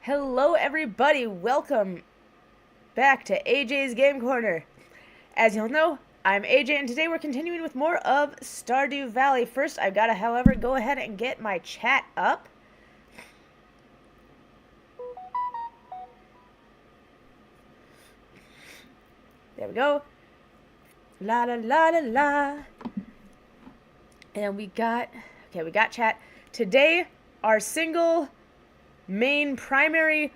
Hello everybody, welcome back to AJ's Game Corner. As you'll know, I'm AJ and today we're continuing with more of Stardew Valley. First, I've got to, however, go ahead and get my chat up. There we go. La la la la la. And we got chat. Today, our single, main, primary,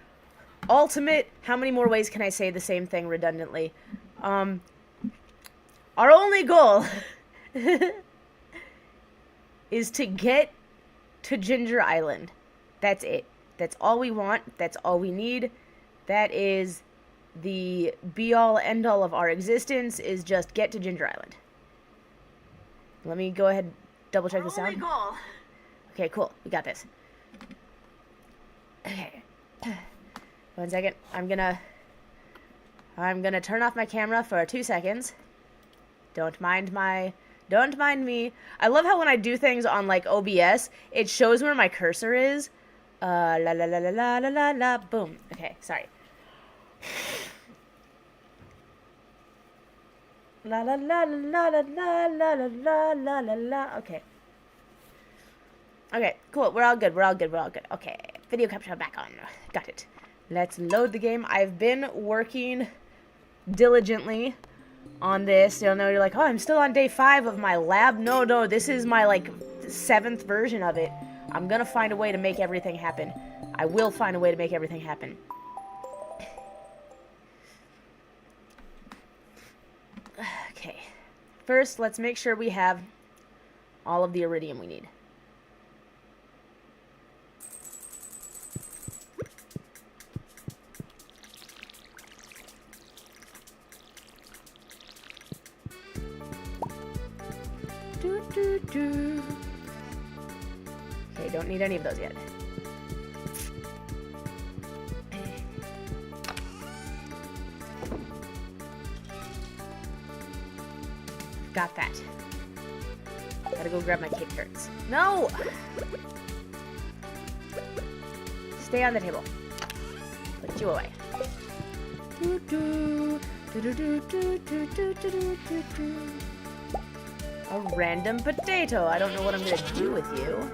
ultimate, how many more ways can I say the same thing redundantly? Our only goal is to get to Ginger Island. That's it. That's all we want. That's all we need. That is the be-all, end-all of our existence, is just get to Ginger Island. Let me go ahead and double-check the sound. Goal. Okay, cool. We got this. Okay. 1 second. I'm gonna turn off my camera for 2 seconds. Don't mind me. I love how when I do things on like OBS, it shows where my cursor is. La la la la la la la la. Boom. Okay, sorry. La la la la la la la la la la la la. Okay. Okay, cool. We're all good. Okay. Video capture back on. Got it. Let's load the game. I've been working diligently on this. You'll know, you're like, oh, I'm still on day 5 of my lab. No, this is my, like, 7th version of it. I'm gonna find a way to make everything happen. I will find a way to make everything happen. Okay. First, let's make sure we have all of the iridium we need. Okay, don't need any of those yet. Got that. Gotta go grab my cake turds. No! Stay on the table. Put you away. A random potato. I don't know what I'm gonna do with you.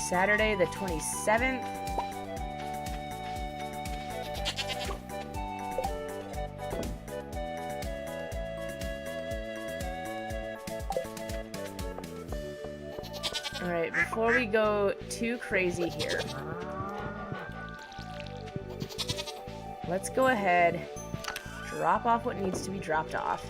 Saturday the 27th. Alright, before we go too crazy here, let's go ahead, drop off what needs to be dropped off.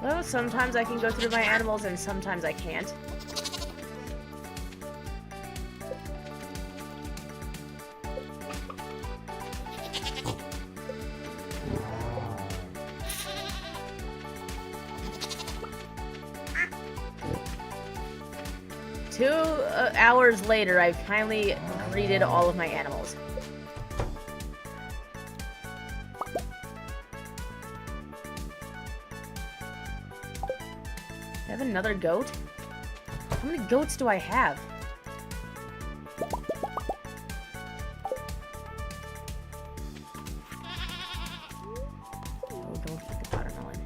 Well, sometimes I can go through my animals and sometimes I can't. Two hours later, I finally greeted all of my animals. I have another goat? How many goats do I have? Oh, don't eat the watermelon.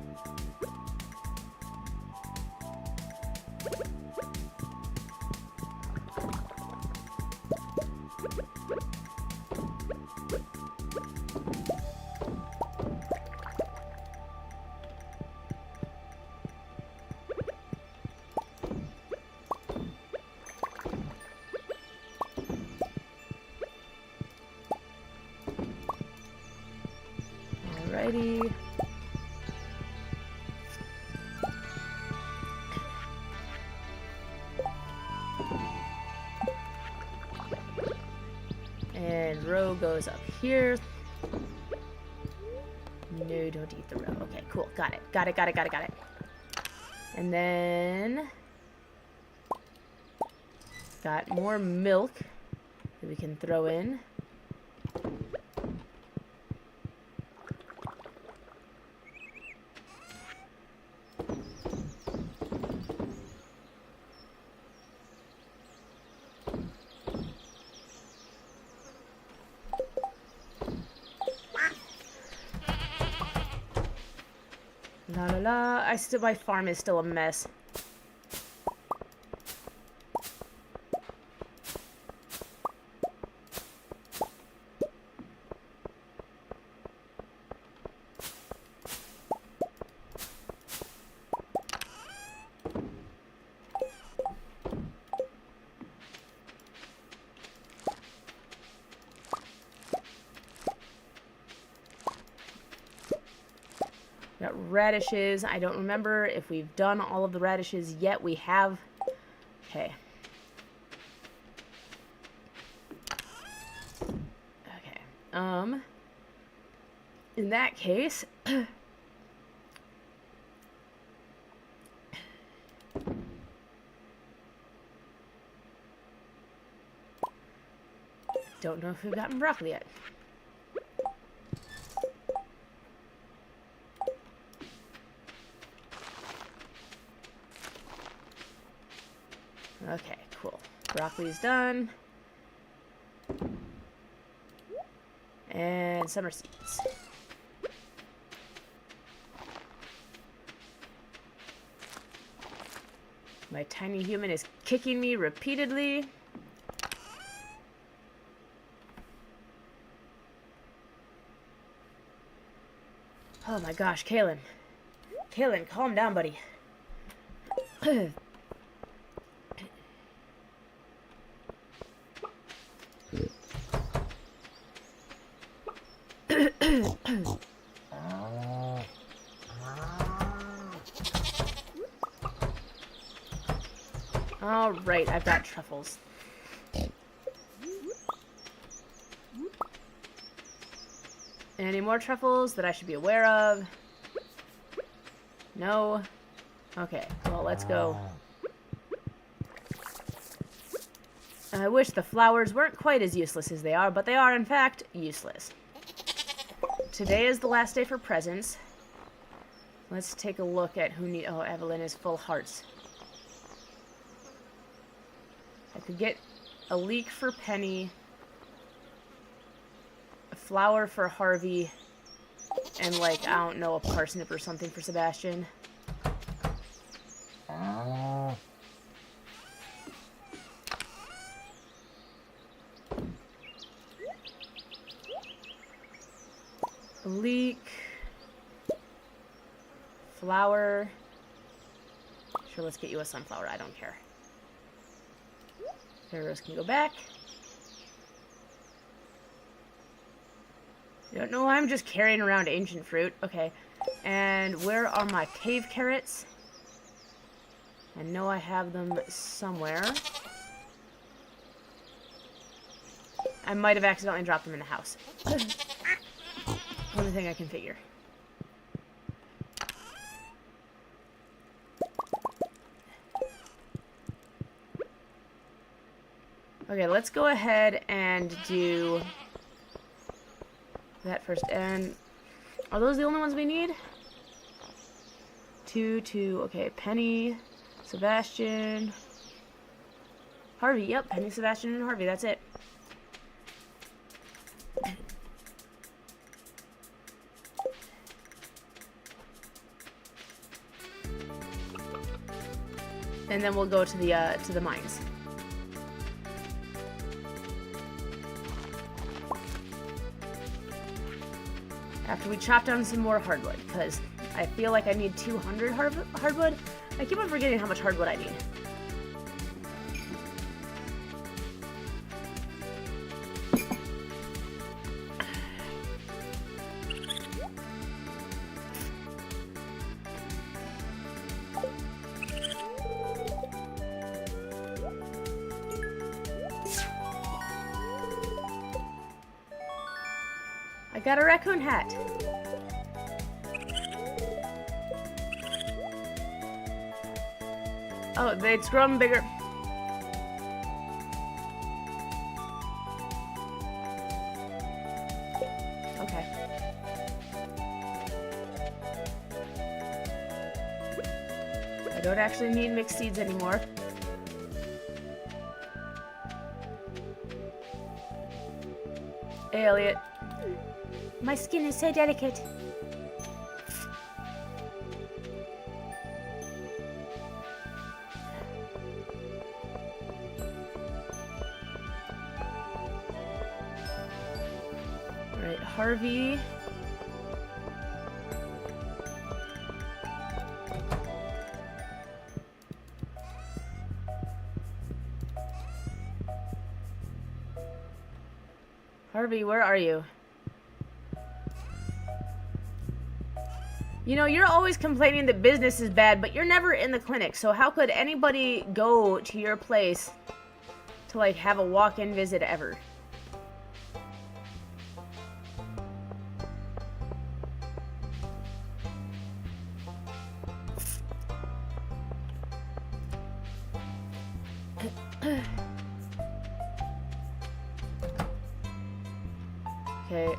Alrighty. And row goes up here. No, don't eat the row. Okay, cool. Got it. Got it. And then... got more milk that we can throw in. La la la. My farm is still a mess. Got radishes. I don't remember if we've done all of the radishes yet. We have. Okay. Okay. In that case... don't know if we've gotten broccoli yet. Okay, cool. Broccoli's done. And summer seeds. My tiny human is kicking me repeatedly. Oh my gosh, Kalen. Kalen, calm down, buddy. All right, I've got truffles. Any more truffles that I should be aware of? No? Okay, well, let's go. I wish the flowers weren't quite as useless as they are, but they are, in fact, useless. Today is the last day for presents. Let's take a look at who need... oh, Evelyn is full hearts. I could get a leek for Penny, a flower for Harvey, and, like, I don't know, a parsnip or something for Sebastian. A leek, flower. Sure, let's get you a sunflower. I don't care. Arrows can go back. You don't know why I'm just carrying around ancient fruit. Okay. And where are my cave carrots? I know I have them somewhere. I might have accidentally dropped them in the house. Only thing I can figure. Okay, let's go ahead and do that first. And are those the only ones we need? Two. Okay, Penny, Sebastian, Harvey. Yep, Penny, Sebastian, and Harvey. That's it. And then we'll go to the mines. After we chop down some more hardwood, because I feel like I need 200 hardwood. I keep on forgetting how much hardwood I need. I got a raccoon hat. Oh, it's grown bigger. Okay. I don't actually need mixed seeds anymore. Hey, Elliot. My skin is so delicate. Alright, Harvey. Harvey, where are you? You know, you're always complaining that business is bad, but you're never in the clinic, so how could anybody go to your place to, like, have a walk-in visit ever? Okay,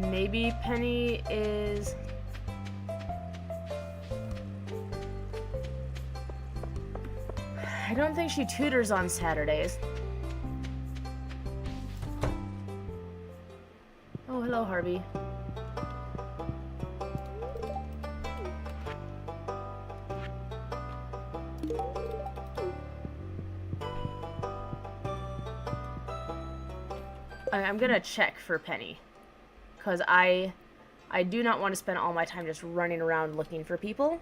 maybe Penny is... I don't think she tutors on Saturdays. Oh, hello, Harvey. I'm gonna check for Penny, because I do not want to spend all my time just running around looking for people.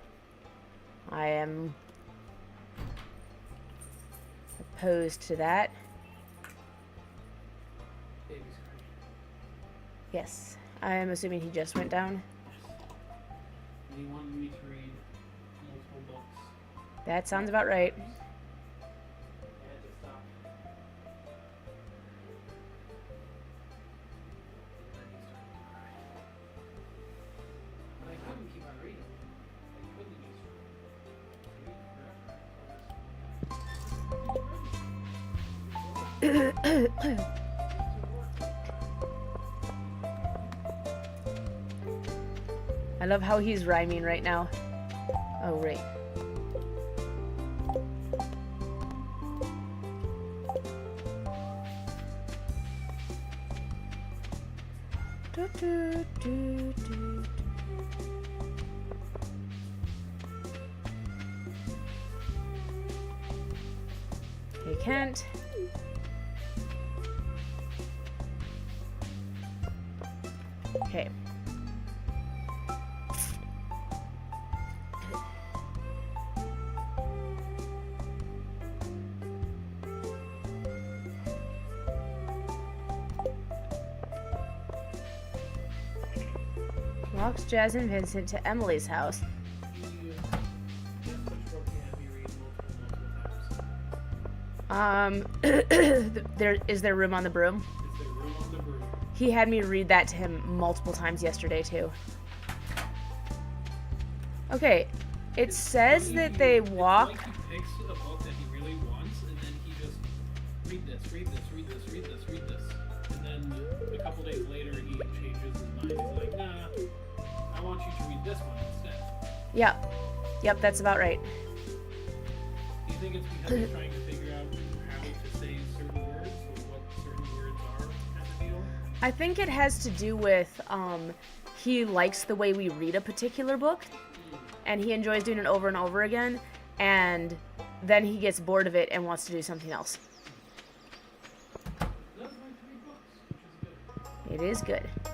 I am opposed to that. Yes, I am assuming he just went down. He wanted me to read multiple books. That sounds about right. I love how he's rhyming right now. Oh, right. Do, do, do, do. Okay, Kent. Okay. Walks Jazz and Vincent to Emily's house. Is there room on the broom? Is there room on the broom? He had me read that to him multiple times yesterday too. Okay, it says that they walk. It's like he picks a book that he really wants, and then he just read this, read this, read this, read this, read this, and then a couple days later he changes his mind. He's like, nah, I want you to read this one instead. Yep, that's about right. Do you think it's because he's trying to figure out how to say certain words or what certain words are as a deal? I think it has to do with he likes the way we read a particular book, and he enjoys doing it over and over again, and then he gets bored of it and wants to do something else. He does like to read books, which is good. It is good. That is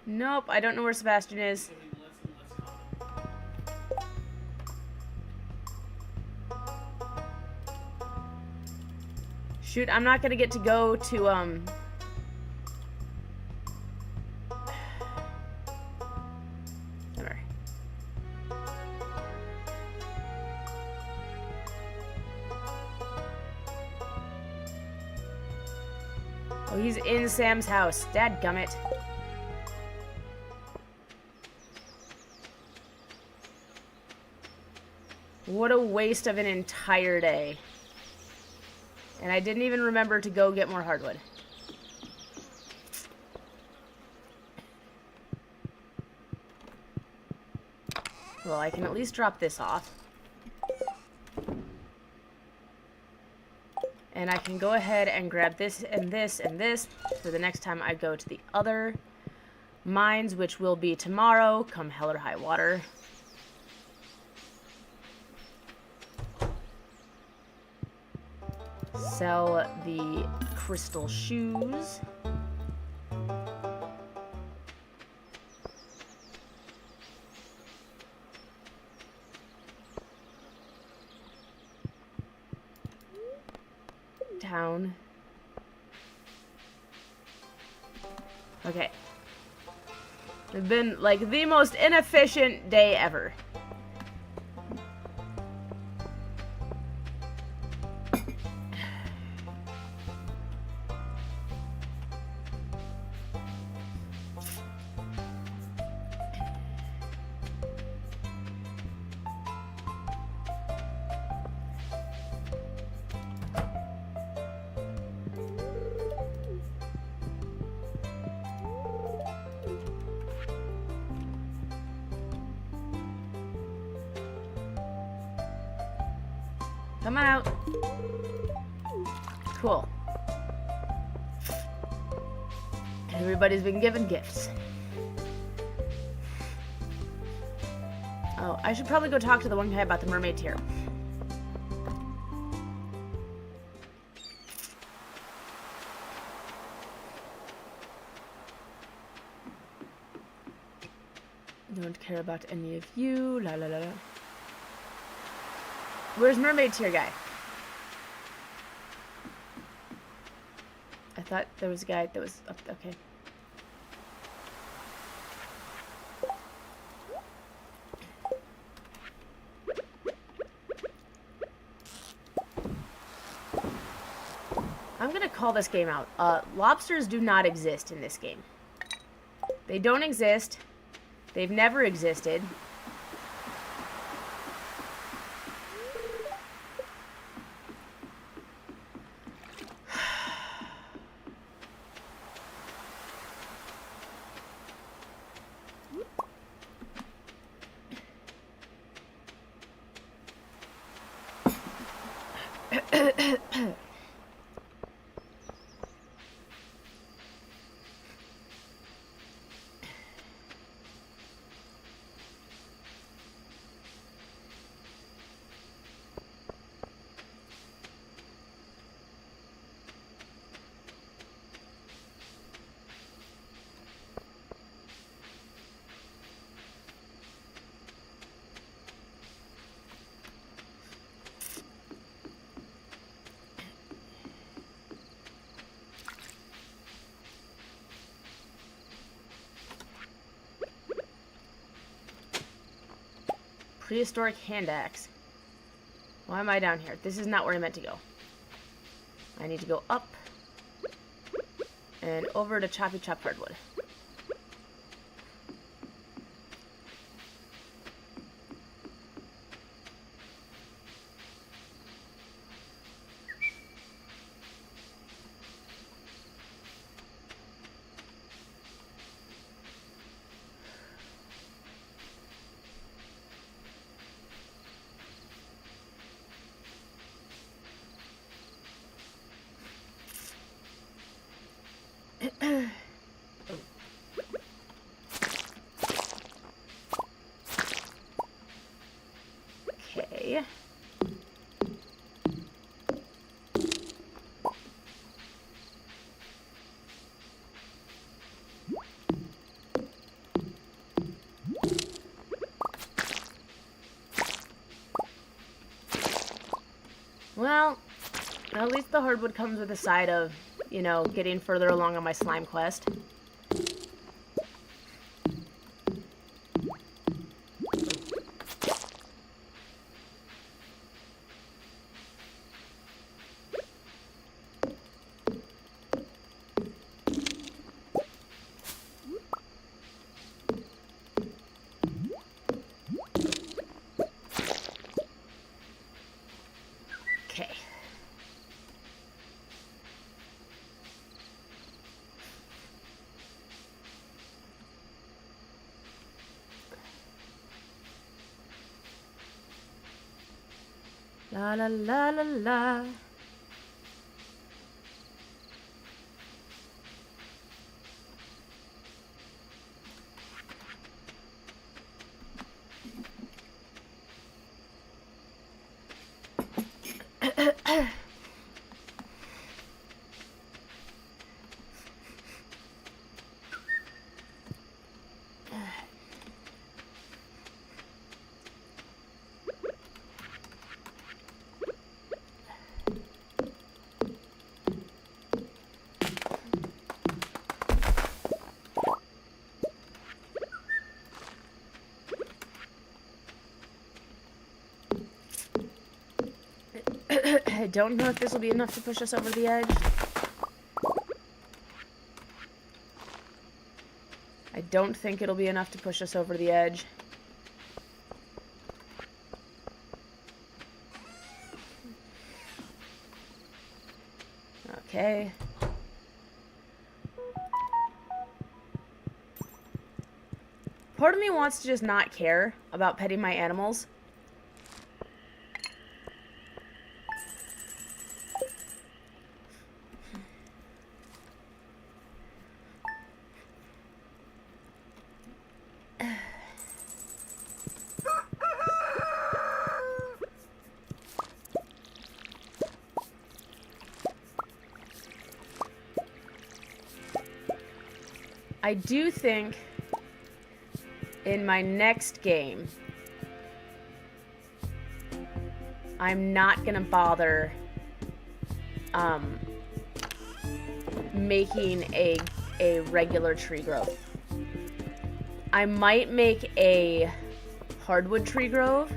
Nope, I don't know where Sebastian is. becoming less and less common. Shoot, I'm not gonna get to go to Summer. Oh, he's in Sam's house. Dadgummit. What a waste of an entire day. And I didn't even remember to go get more hardwood. Well, I can at least drop this off. And I can go ahead and grab this and this and this for the next time I go to the other mines, which will be tomorrow, come hell or high water. Sell the crystal shoes. Town. Okay. It's been like the most inefficient day ever. Come on out. Cool. Everybody's been given gifts. Oh, I should probably go talk to the one guy about the mermaid tier. Don't care about any of you. La la la la. Where's mermaid tier guy? I thought there was a guy that was up. Okay. I'm gonna call this game out. Lobsters do not exist in this game. They don't exist. They've never existed. Prehistoric hand axe. Why am I down here? This is not where I meant to go. I need to go up and over to Choppy Chop Hardwood. Okay. Well, at least the hardwood comes with a side of, you know, getting further along on my slime quest. La la la la la. I don't know if this will be enough to push us over the edge. I don't think it'll be enough to push us over the edge. Okay. Part of me wants to just not care about petting my animals. I do think in my next game, I'm not gonna bother making a regular tree grove. I might make a hardwood tree grove.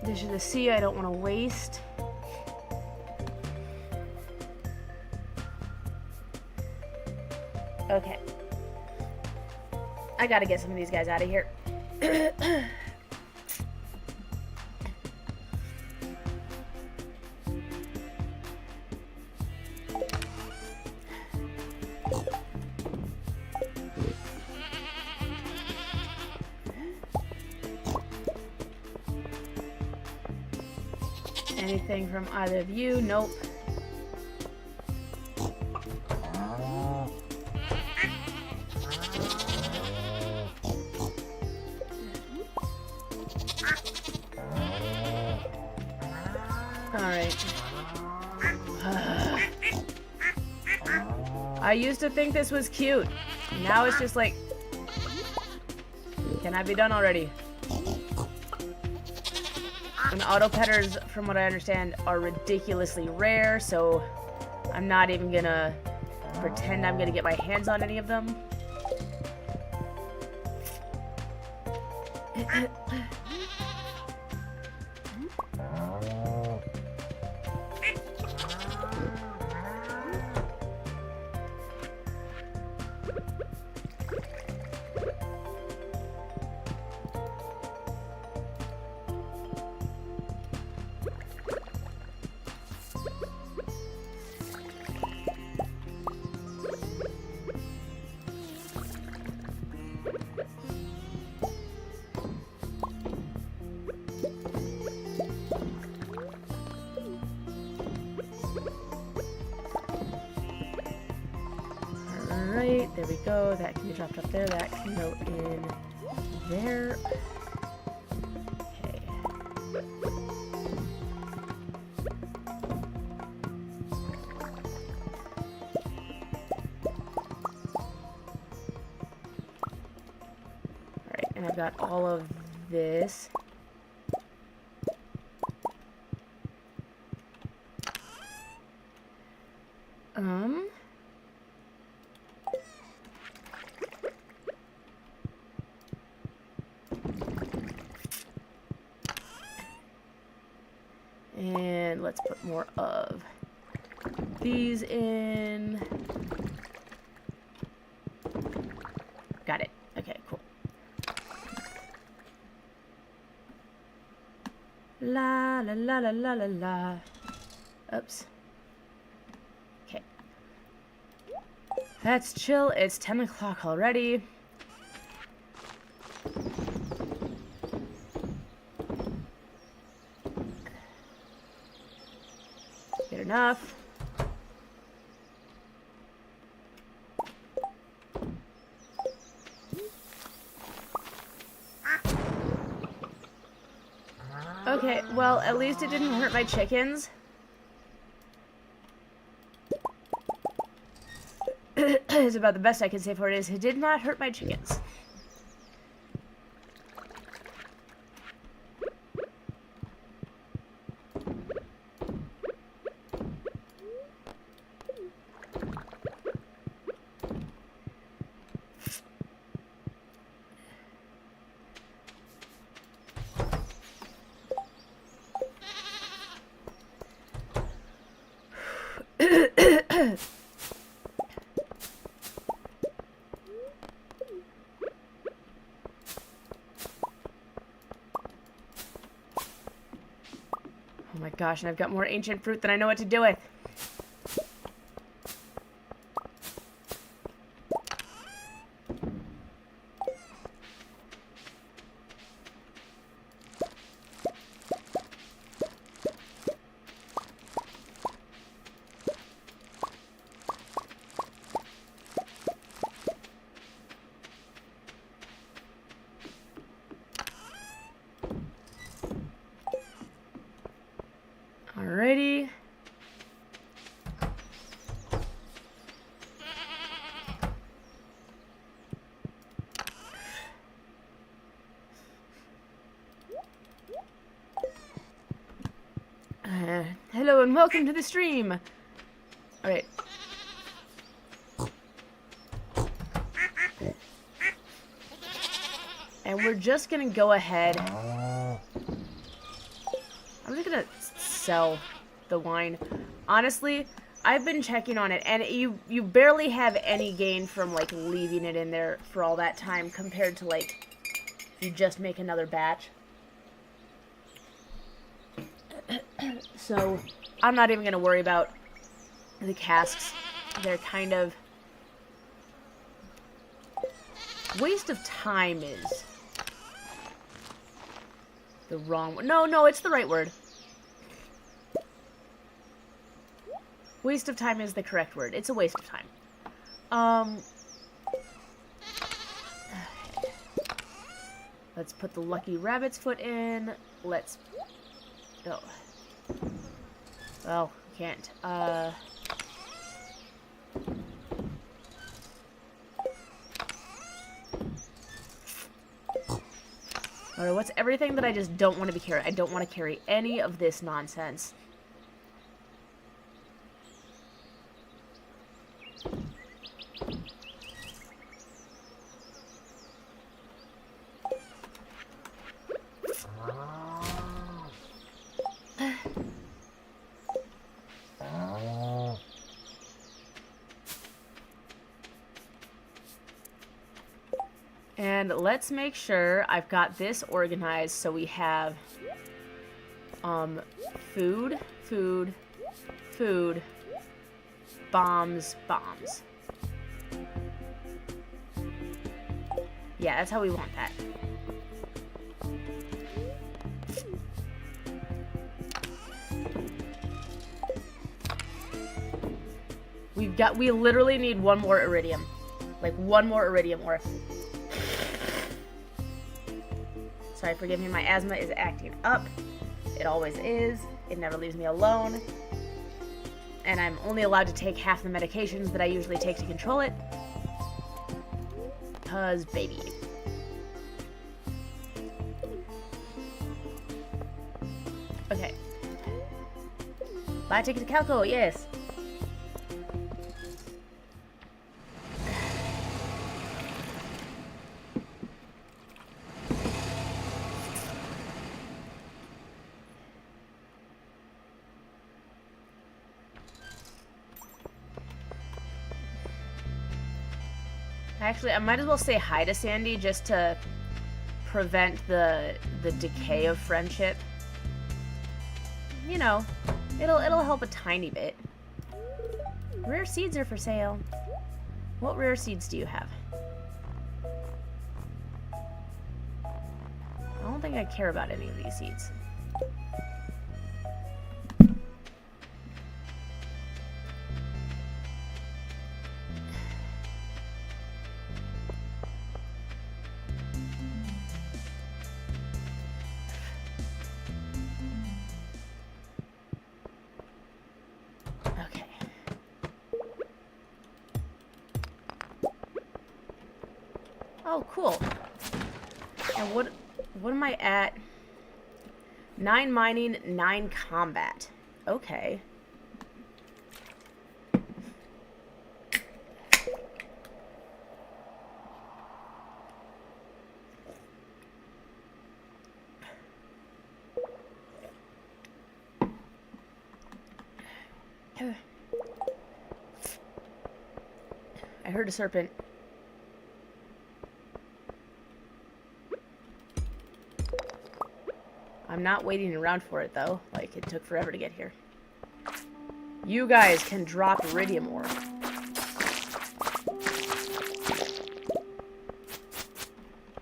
Dish of the sea I don't want to waste. Okay. I gotta get some of these guys out of here. Anything from either of you? Nope. Alright. I used to think this was cute. Now it's just like, can I be done already? And auto petters, from what I understand, are ridiculously rare, so I'm not even gonna pretend I'm gonna get my hands on any of them. Alright, there we go. That can be dropped up there. That can go in there. Okay. Alright, and I've got all of this. let's put more of these in. Got it. Okay, cool. La la la la la la la. Oops. Okay. That's chill. It's 10 o'clock already. Good enough. Okay, well, at least it didn't hurt my chickens. It's about the best I can say for it is it did not hurt my chickens. Oh my gosh, and I've got more ancient fruit than I know what to do with. Alrighty. Hello and welcome to the stream. Alright. And we're just gonna go ahead. I'm just gonna sell the wine. Honestly, I've been checking on it, and you barely have any gain from, like, leaving it in there for all that time compared to, like, if you just make another batch. So, I'm not even gonna worry about the casks. They're kind of... waste of time is the wrong word. No, it's the right word. Waste of time is the correct word. It's a waste of time. Let's put the lucky rabbit's foot in. Let's... oh. Well, can't. Alright, what's everything that I just don't want to be carrying? I don't want to carry any of this nonsense. And let's make sure I've got this organized so we have food, food, food, bombs, bombs. Yeah, that's how we want that. We literally need one more iridium. Like, one more iridium ore. Sorry, forgive me, my asthma is acting up. It always is. It never leaves me alone. And I'm only allowed to take half the medications that I usually take to control it. 'Cause baby. Okay. Buy a ticket to Calco, yes. Actually, I might as well say hi to Sandy just to prevent the decay of friendship. You know, it'll help a tiny bit. Rare seeds are for sale. What rare seeds do you have? I don't think I care about any of these seeds. Okay. Oh, cool. And what am I at? 9 mining, 9 combat. Okay. I heard a serpent. I'm not waiting around for it, though. Like, it took forever to get here. You guys can drop iridium ore.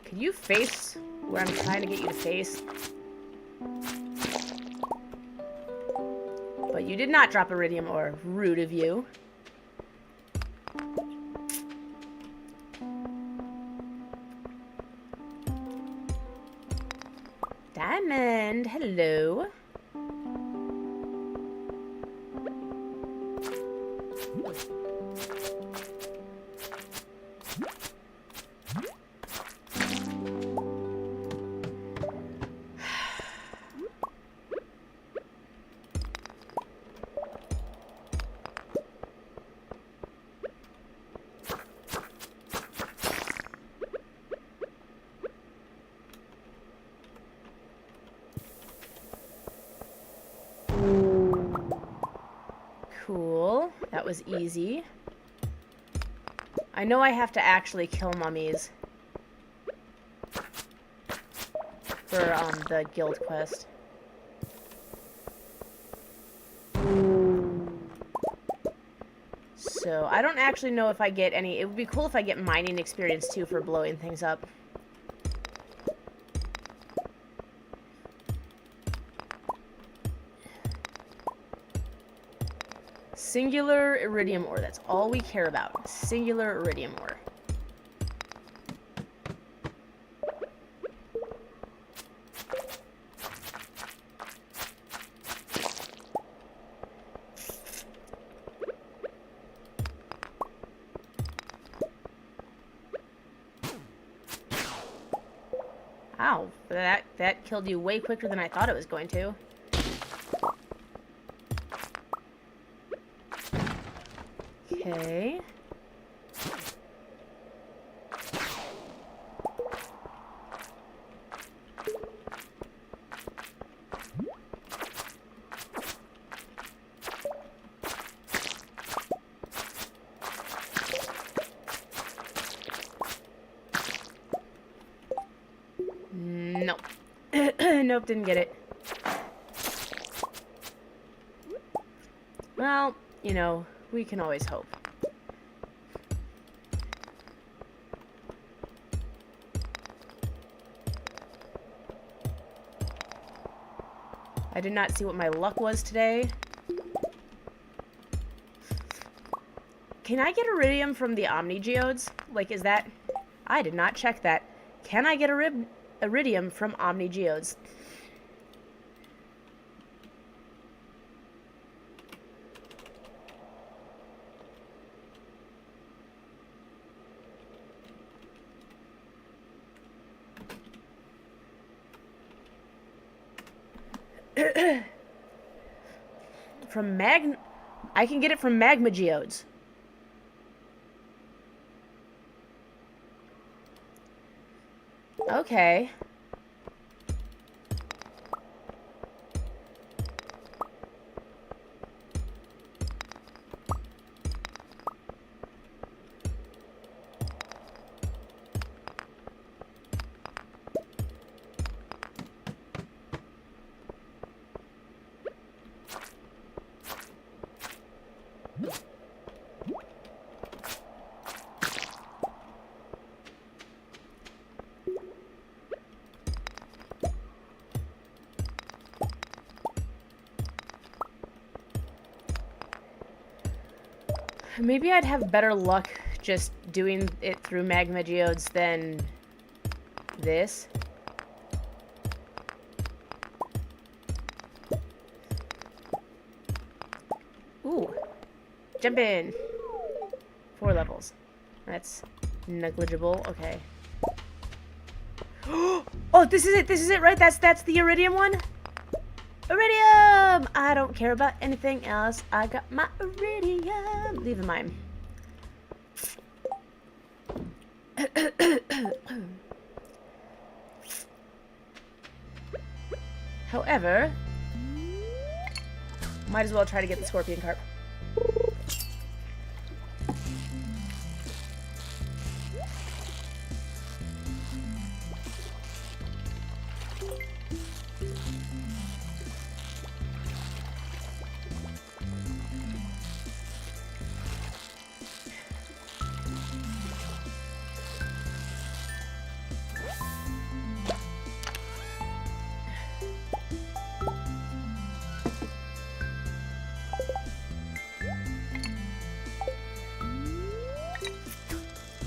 Can you face where I'm trying to get you to face? But you did not drop iridium ore. Rude of you. Diamond, hello. Cool. That was easy. I know I have to actually kill mummies for the guild quest. So I don't actually know if I get any. It would be cool if I get mining experience too for blowing things up. Singular iridium ore. That's all we care about. Singular iridium ore. Ow. That killed you way quicker than I thought it was going to. Okay. Nope. Nope, didn't get it. Well, you know, we can always hope. I did not see what my luck was today. Can I get iridium from the Omni Geodes? Like, is that... I did not check that. Can I get iridium from Omni Geodes? From I can get it from magma geodes. Okay. Maybe I'd have better luck just doing it through magma geodes than this. Ooh. Jump in. 4 levels. That's negligible. Okay. Oh, this is it. This is it, right? That's the iridium one? Iridium! I don't care about anything else. I got my iridium. Leave the mime. However, might as well try to get the scorpion carp.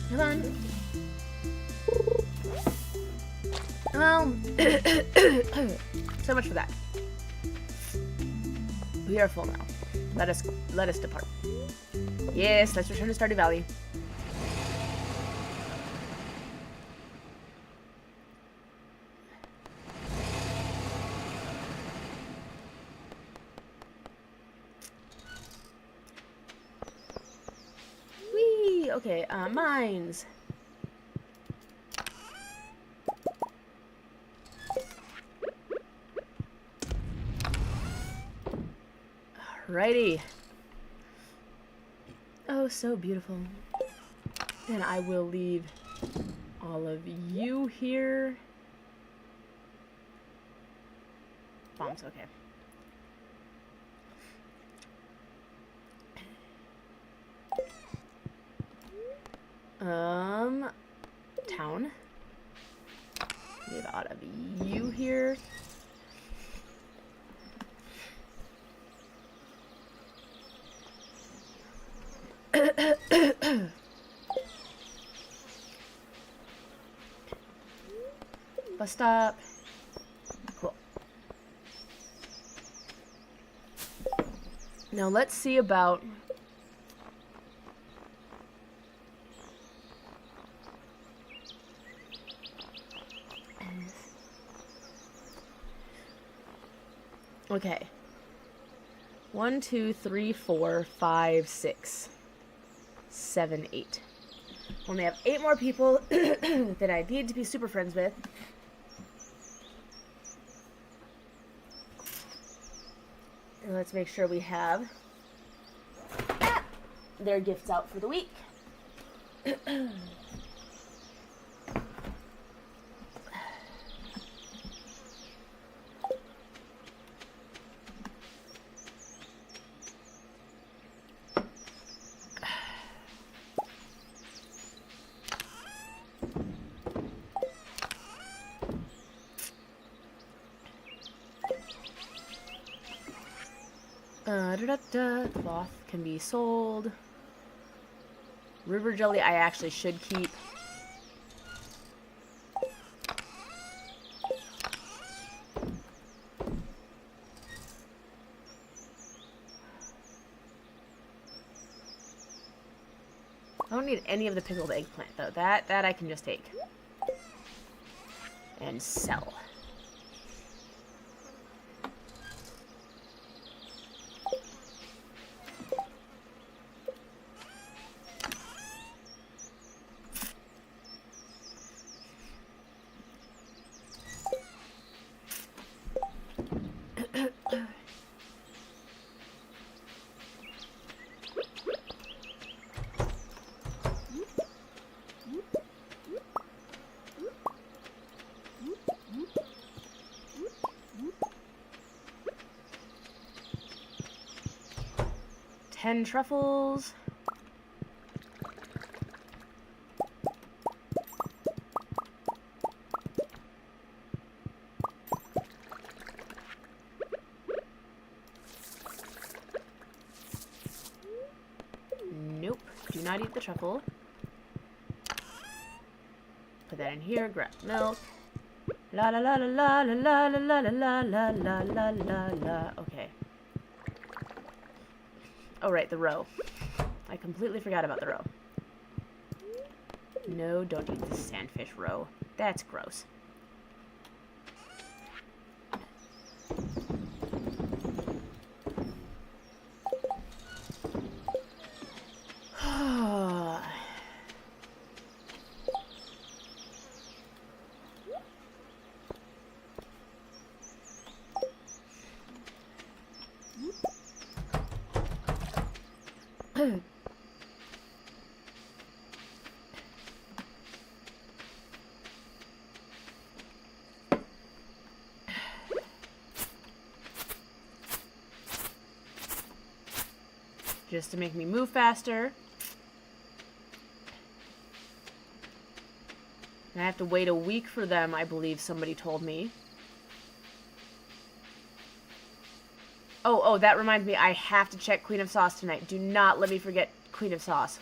Come on. Well, so much for that. We are full now. Let us depart. Yes, let's return to Stardew Valley. Whee! Okay, mines. Alrighty. Oh, so beautiful. And I will leave all of you here. Bombs, okay. Town. Leave out of you here. Bus stop. Cool. Now let's see about okay. 1, 2, 3, 4, 5, 6, 7, 8. Only have 8 more people that I need to be super friends with. And let's make sure we have their gifts out for the week. Cloth can be sold. River jelly I actually should keep. I don't need any of the pickled eggplant though. That I can just take and sell. Ten truffles. Nope. not eat the truffle. Put that in here, grab milk. La la la la la la la la la la la la la la. Okay. Oh, right, the roe. I completely forgot about the roe. No, don't eat the sandfish roe. That's gross. Just to make me move faster. And I have to wait a week for them, I believe somebody told me. Oh, that reminds me, I have to check Queen of Sauce tonight. Do not let me forget Queen of Sauce.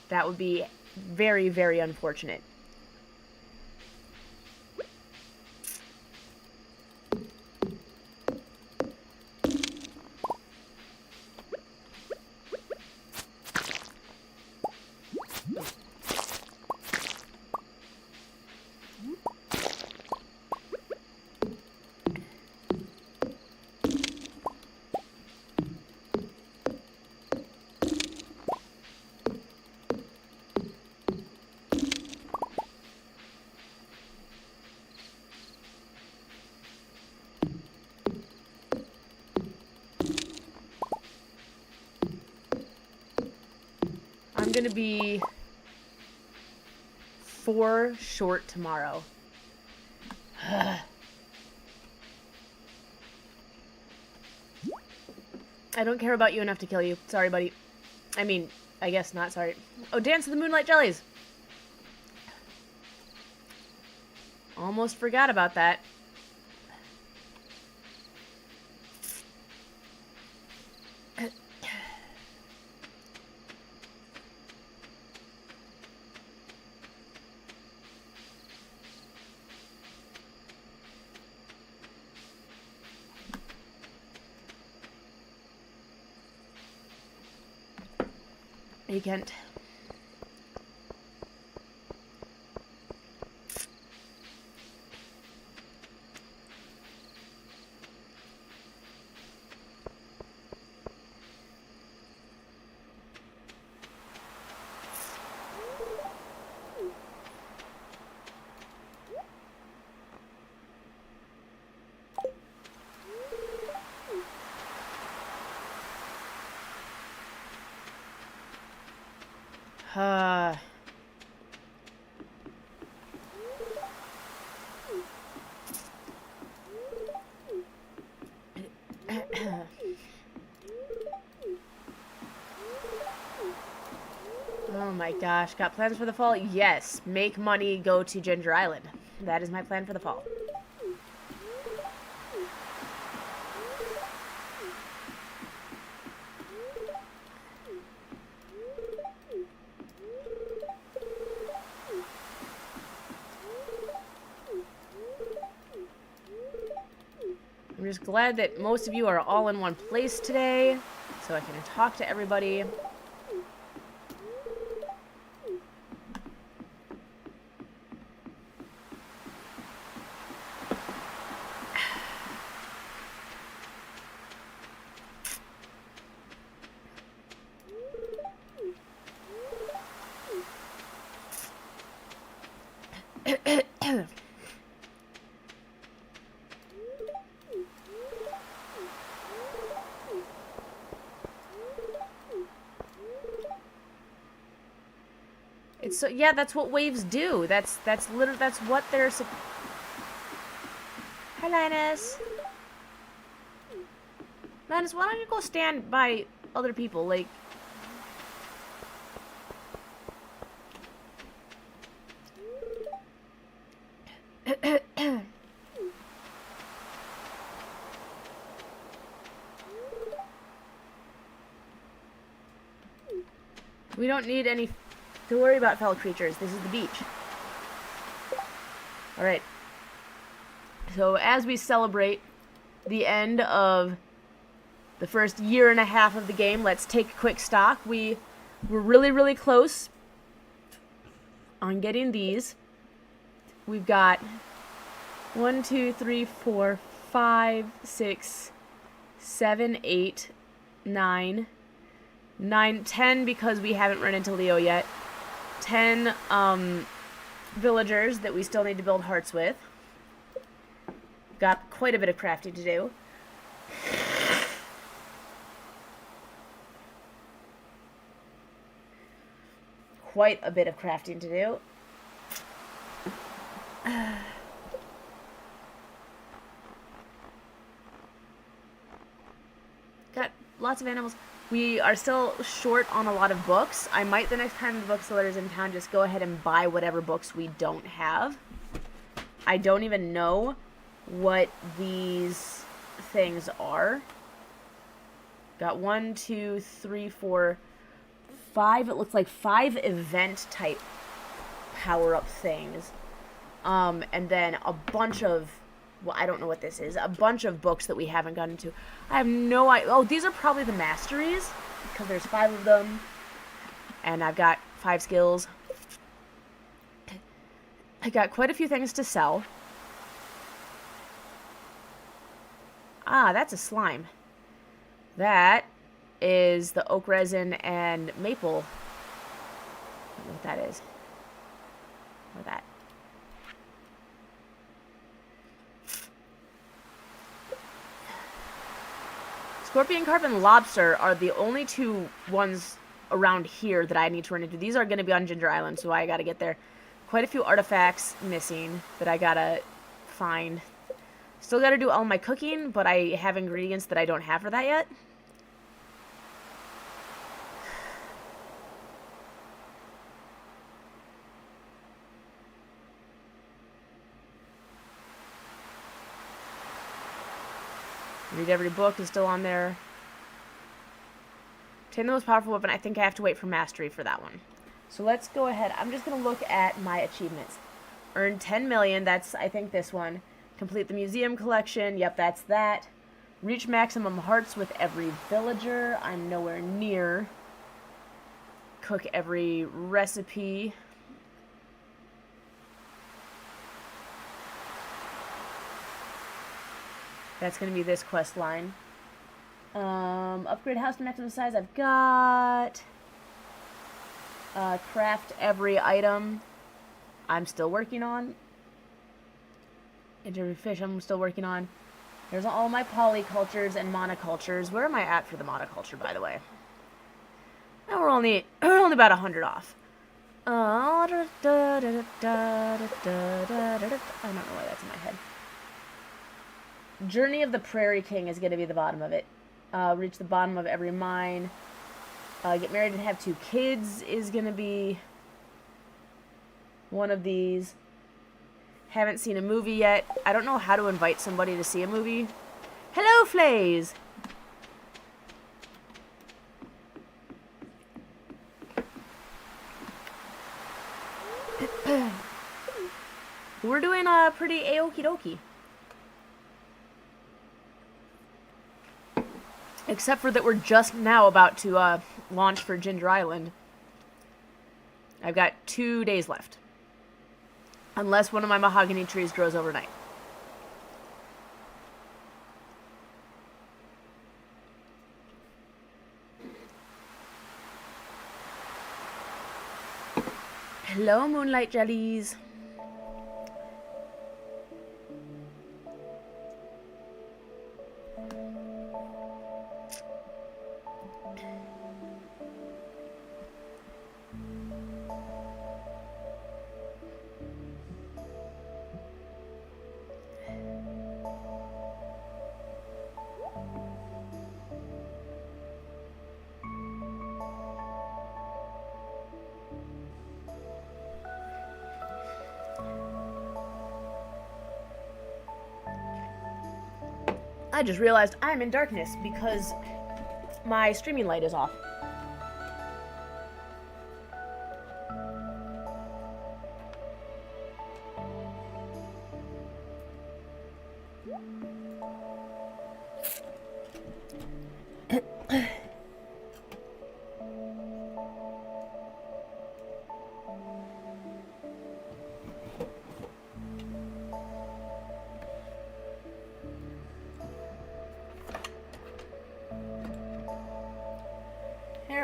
That would be very, very unfortunate. I'm gonna be 4 short tomorrow. I don't care about you enough to kill you. Sorry, buddy. I mean, I guess not sorry. Oh, Dance of the Moonlight Jellies! Almost forgot about that. Hey, Kent. Oh my gosh, got plans for the fall? Yes, make money, go to Ginger Island. That is my plan for the fall. I'm just glad that most of you are all in one place today, so I can talk to everybody. It's so, yeah, that's what waves do. That's literally, that's what they're Hi, Linus. Linus, why don't you go stand by other people, like... don't need any to worry about, fellow creatures. This is the beach. Alright. So as we celebrate the end of the first year and a half of the game, let's take a quick stock. We were really, really close on getting these. We've got 1, 2, 3, 4, 5, 6, 7, 8, 9, 10 because we haven't run into Leo yet. 10 villagers that we still need to build hearts with. Got quite a bit of crafting to do. Quite a bit of crafting to do. Got lots of animals. We are still short on a lot of books. I might, the next time the bookseller's in town, just go ahead and buy whatever books we don't have. I don't even know what these things are. Got 1, 2, 3, 4, 5. It looks like 5 event type power-up things. And then a bunch of, well, I don't know what this is. A bunch of books that we haven't gotten to. I have no idea. Oh, these are probably the masteries, because there's 5 of them. And I've got 5 skills. I got quite a few things to sell. Ah, that's a slime. That is the oak resin and maple. I don't know what that is. Or that. Scorpion carp and lobster are the only 2 ones around here that I need to run into. These are going to be on Ginger Island, so I got to get there. Quite a few artifacts missing that I got to find. Still got to do all my cooking, but I have ingredients that I don't have for that yet. Read every book is still on there. Obtain the most powerful weapon. I think I have to wait for mastery for that one. So let's go ahead. I'm just going to look at my achievements. Earn 10 million. That's, I think, this one. Complete the museum collection. Yep, that's that. Reach maximum hearts with every villager. I'm nowhere near. Cook every recipe. That's going to be this quest line. Upgrade house to maximum size. I've got. Craft every item. I'm still working on. Interview fish. I'm still working on. There's all my polycultures and monocultures. Where am I at for the monoculture, by the way? Now we're only about 100 off. I don't know why that's in my head. Journey of the Prairie King is going to be the bottom of it. Reach the bottom of every mine. Get married and have 2 kids is going to be one of these. Haven't seen a movie yet. I don't know how to invite somebody to see a movie. Hello, Flays! We're doing pretty a-okie dokie. Except for that we're just now about to launch for Ginger Island. I've got 2 days left. Unless one of my mahogany trees grows overnight. Hello, Moonlight Jellies. I just realized I'm in darkness because my streaming light is off.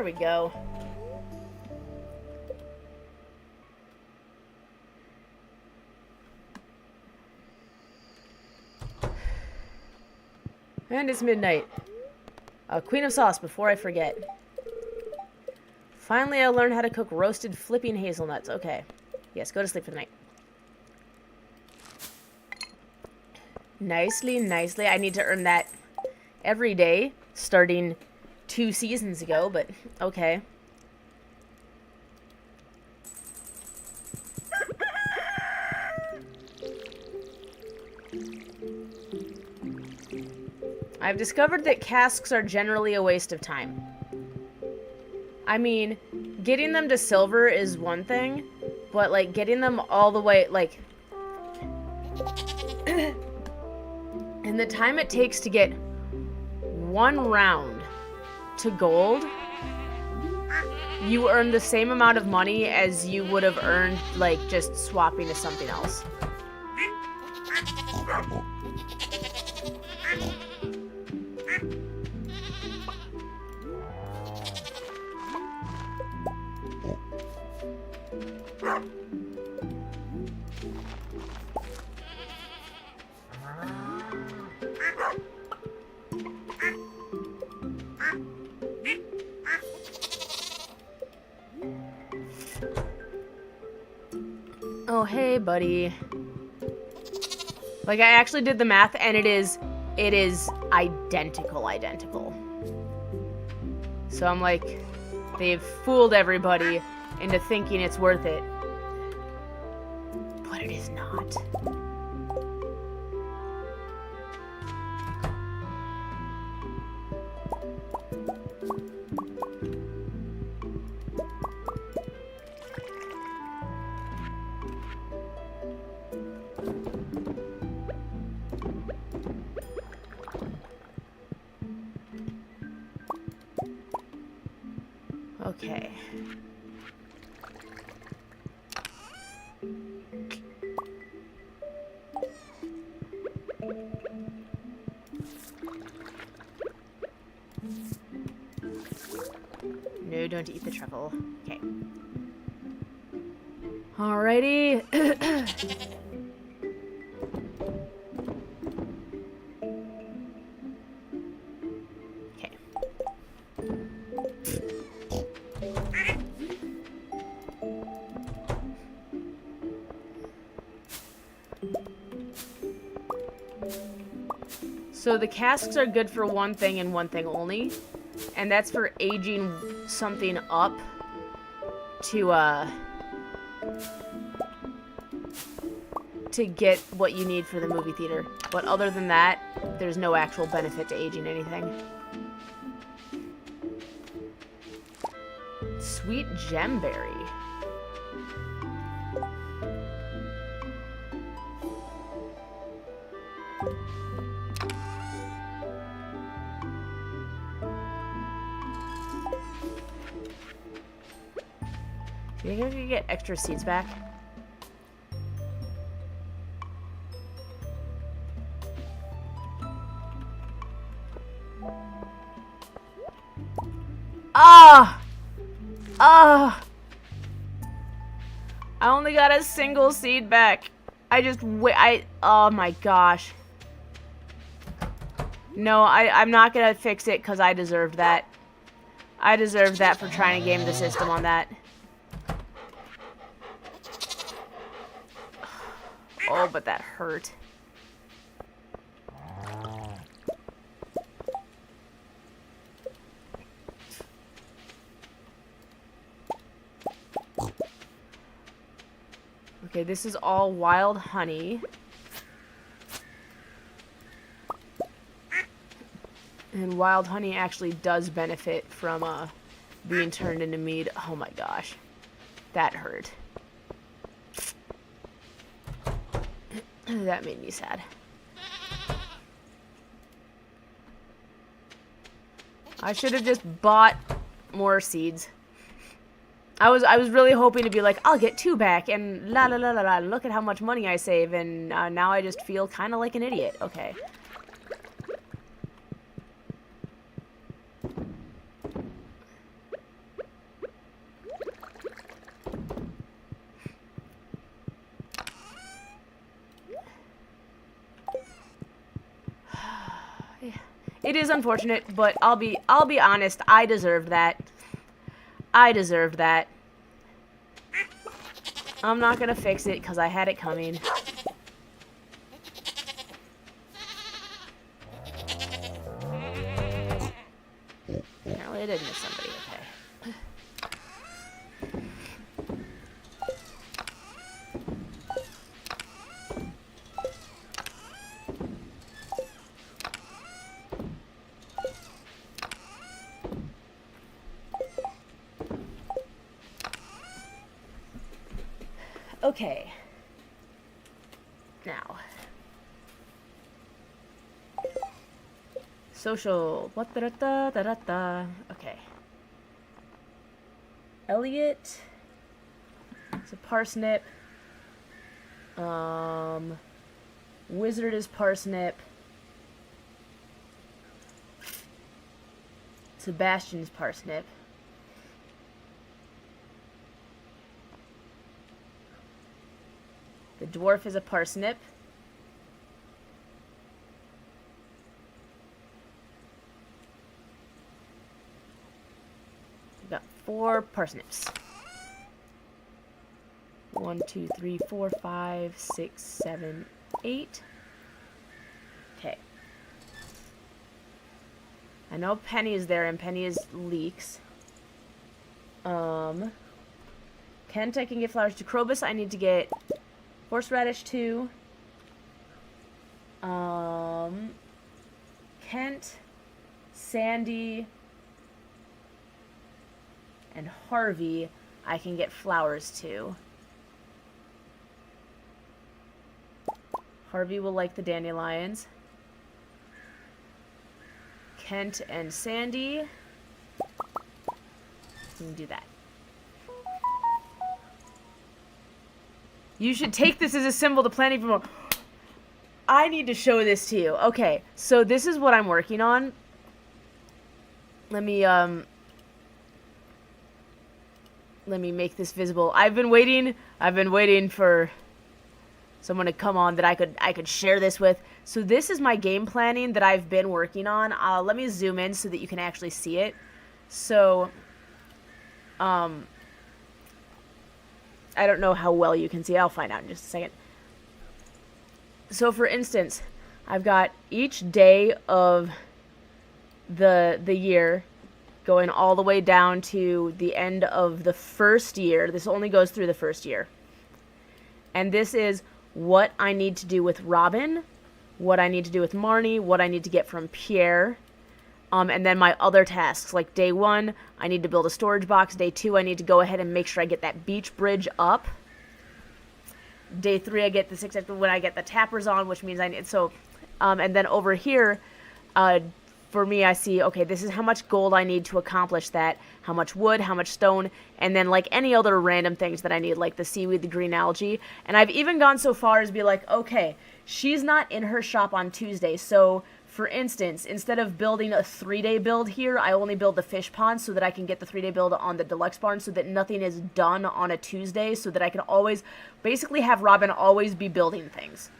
we go. And it's midnight. Queen of Sauce, before I forget. Finally, I learned how to cook roasted flipping hazelnuts. Okay. Yes, go to sleep for the night. Nicely, nicely. I need to earn that every day, starting 2 seasons ago, but okay. I've discovered that casks are generally a waste of time. I mean, getting them to silver is one thing, but, like, getting them all the way, like... and the time it takes to get 1 round to gold, you earn the same amount of money as you would have earned, like, just swapping to something else. Oh, hey, buddy. Like, I actually did the math, and it is identical. So I'm like, they've fooled everybody into thinking it's worth it. But it is not. Okay. No, don't eat the truffle. Okay. Alrighty. Okay. So the casks are good for one thing and one thing only, and that's for aging something up to get what you need for the movie theater. But other than that, there's no actual benefit to aging anything. Sweet gemberry. You think I could get extra seeds back? Ah! Ah! I only got a single seed back. Oh my gosh. No, I'm not gonna fix it because I deserved that. I deserved that for trying to game the system on that. Oh, but that hurt. Okay, this is all wild honey. And wild honey actually does benefit from being turned into mead. Oh my gosh. That hurt. That made me sad. I should have just bought more seeds. I was really hoping to be like, I'll get 2 back, and la la la la la, look at how much money I save, and now I just feel kind of like an idiot. Okay. It is unfortunate, but I'll be honest, I deserved that. I deserved that. I'm not gonna fix it because I had it coming. Apparently I did miss somebody, okay. Okay. Now. Social. What da da da da da. Okay. Elliot. It's a parsnip. Wizard is parsnip. Sebastian's parsnip. The dwarf is a parsnip. We've got 4 parsnips. 1, 2, 3, 4, 5, 6, 7, 8. Okay. I know Penny is there, and Penny is leeks. Kent, I can get flowers to Krobus. I need to get horseradish too. Kent, Sandy, and Harvey, I can get flowers to. Harvey will like the dandelions. Kent and Sandy, we can do that. You should take this as a symbol to planning for more. I need to show this to you. Okay, so this is what I'm working on. Let me make this visible. I've been waiting for someone to come on that I could share this with. So this is my game planning that I've been working on. Let me zoom in so that you can actually see it. So, I don't know how well you can see. I'll find out in just a second. So, for instance, I've got each day of the year going all the way down to the end of the first year. This only goes through the first year. And this is what I need to do with Robin, what I need to do with Marnie, what I need to get from Pierre, and then my other tasks. Like day 1, I need to build a storage box. Day 2, I need to go ahead and make sure I get that beach bridge up. Day 3, I get the 6 when I get the tappers on, which means I need so, and then over here, for me, I see, okay, this is how much gold I need to accomplish that, how much wood, how much stone, and then like any other random things that I need, like the seaweed, the green algae. And I've even gone so far as be like, okay, she's not in her shop on Tuesday, so for instance, instead of building a 3-day build here, I only build the fish pond so that I can get the 3-day build on the deluxe barn so that nothing is done on a Tuesday, so that I can always basically have Robin always be building things.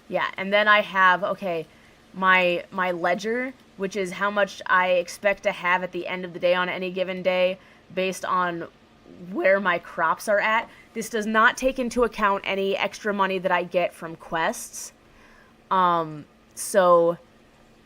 Yeah, and then I have, okay, my ledger, which is how much I expect to have at the end of the day on any given day based on where my crops are at. This does not take into account any extra money that I get from quests. So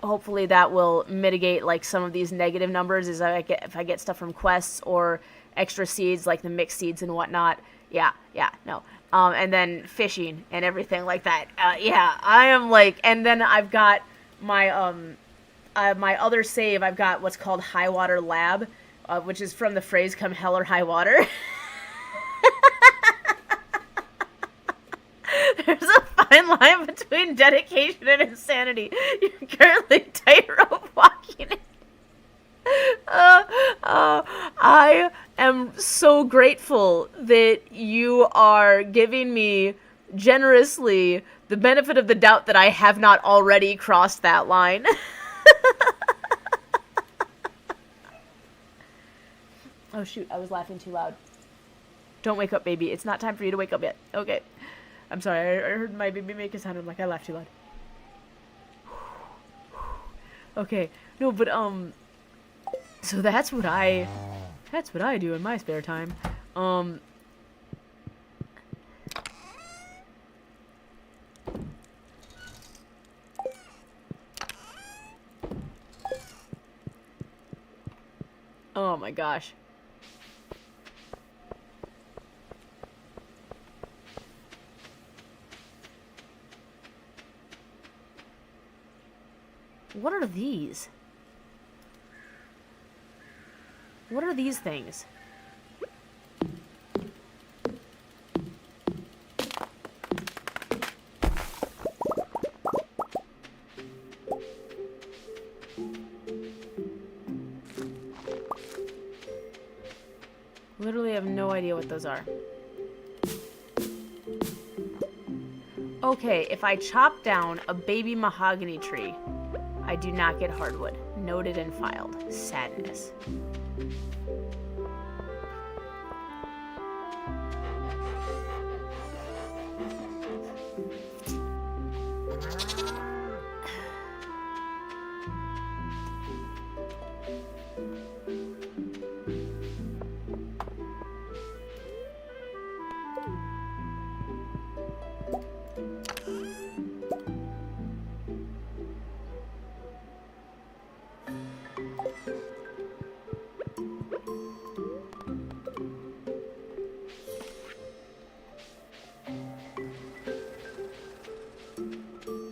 hopefully that will mitigate like some of these negative numbers if I get stuff from quests or extra seeds like the mixed seeds and whatnot. No. And then fishing and everything like that. I am like, and then I've got my my other save. I've got what's called High Water Lab, which is from the phrase "come hell or high water." There's a fine line between dedication and insanity. You're currently tightrope walking it. I am so grateful that you are giving me generously the benefit of the doubt that I have not already crossed that line. Oh shoot, I was laughing too loud. Don't wake up, baby. It's not time for you to wake up yet. Okay. I'm sorry, I heard my baby make a sound. I'm like, I laughed too loud. Okay, no, but, so that's what I do in my spare time. Oh my gosh. What are these? What are these things? Literally have no idea what those are. Okay, if I chop down a baby mahogany tree, I do not get hardwood. Noted and filed. Sadness.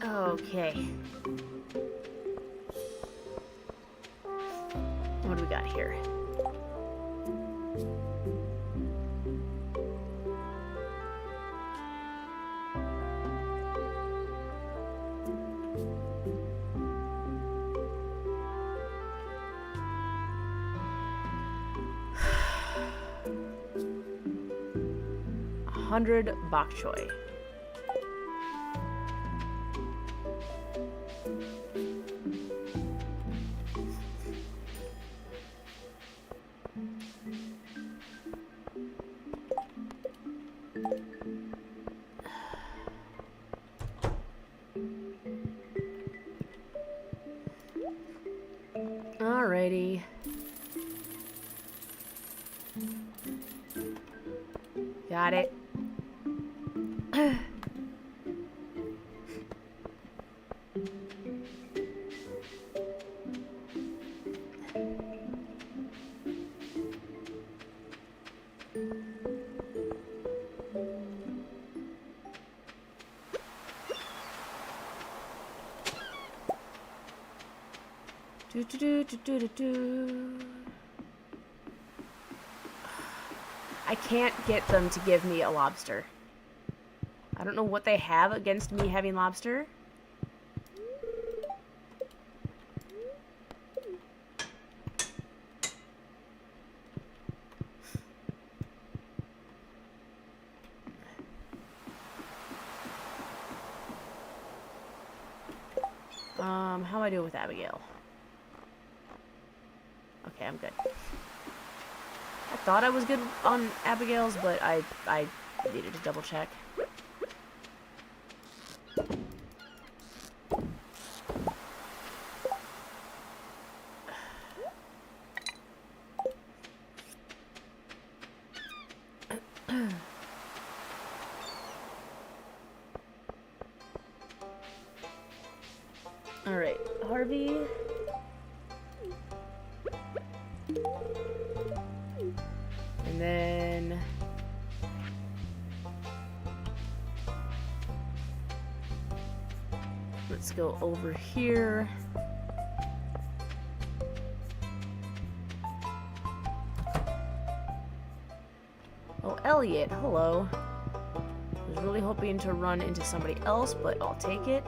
Okay. What do we got here? $100 bok choy. Alrighty. Got it. I can't get them to give me a lobster. I don't know what they have against me having lobster. How do I do with Abigail? Okay, I'm good. I thought I was good on Abigail's, but I needed to double check. Alright, Harvey. And then... let's go over here. Oh, Elliot, hello. I was really hoping to run into somebody else, but I'll take it.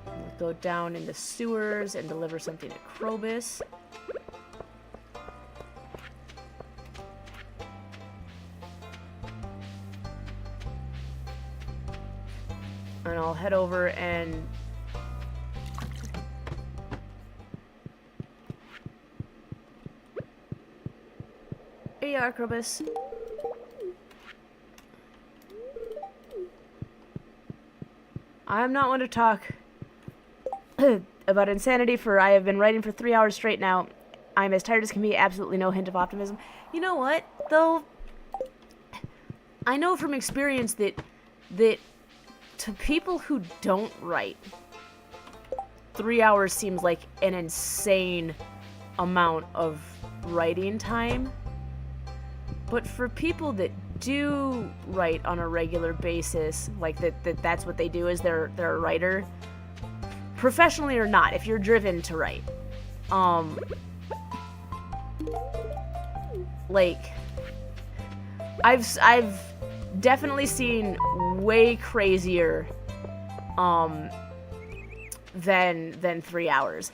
We'll go down in the sewers and deliver something to Krobus. And I'll head over and Archrobus. I'm not one to talk about insanity, for I have been writing for 3 hours straight now. I'm as tired as can be, absolutely no hint of optimism. You know what, though? I know from experience that to people who don't write, 3 hours seems like an insane amount of writing time. But for people that do write on a regular basis, like that's what they do, is they're a writer, professionally or not, if you're driven to write, like I've definitely seen way crazier than 3 hours.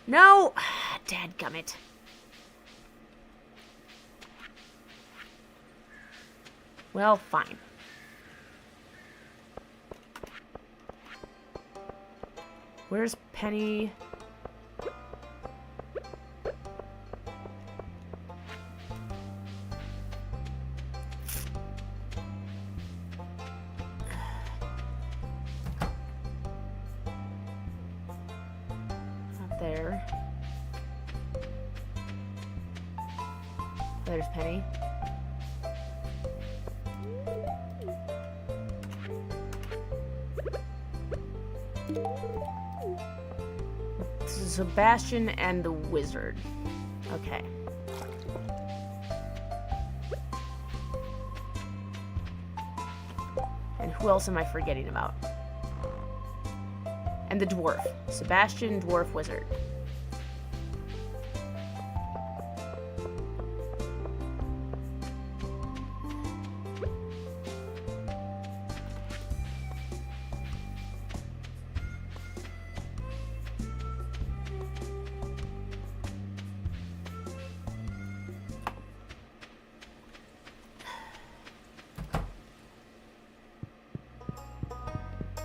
No, dadgummit. Well, fine. Where's Penny? Not there. There's Penny. Sebastian and the Wizard. Okay. And who else am I forgetting about? And the dwarf. Sebastian, dwarf, wizard.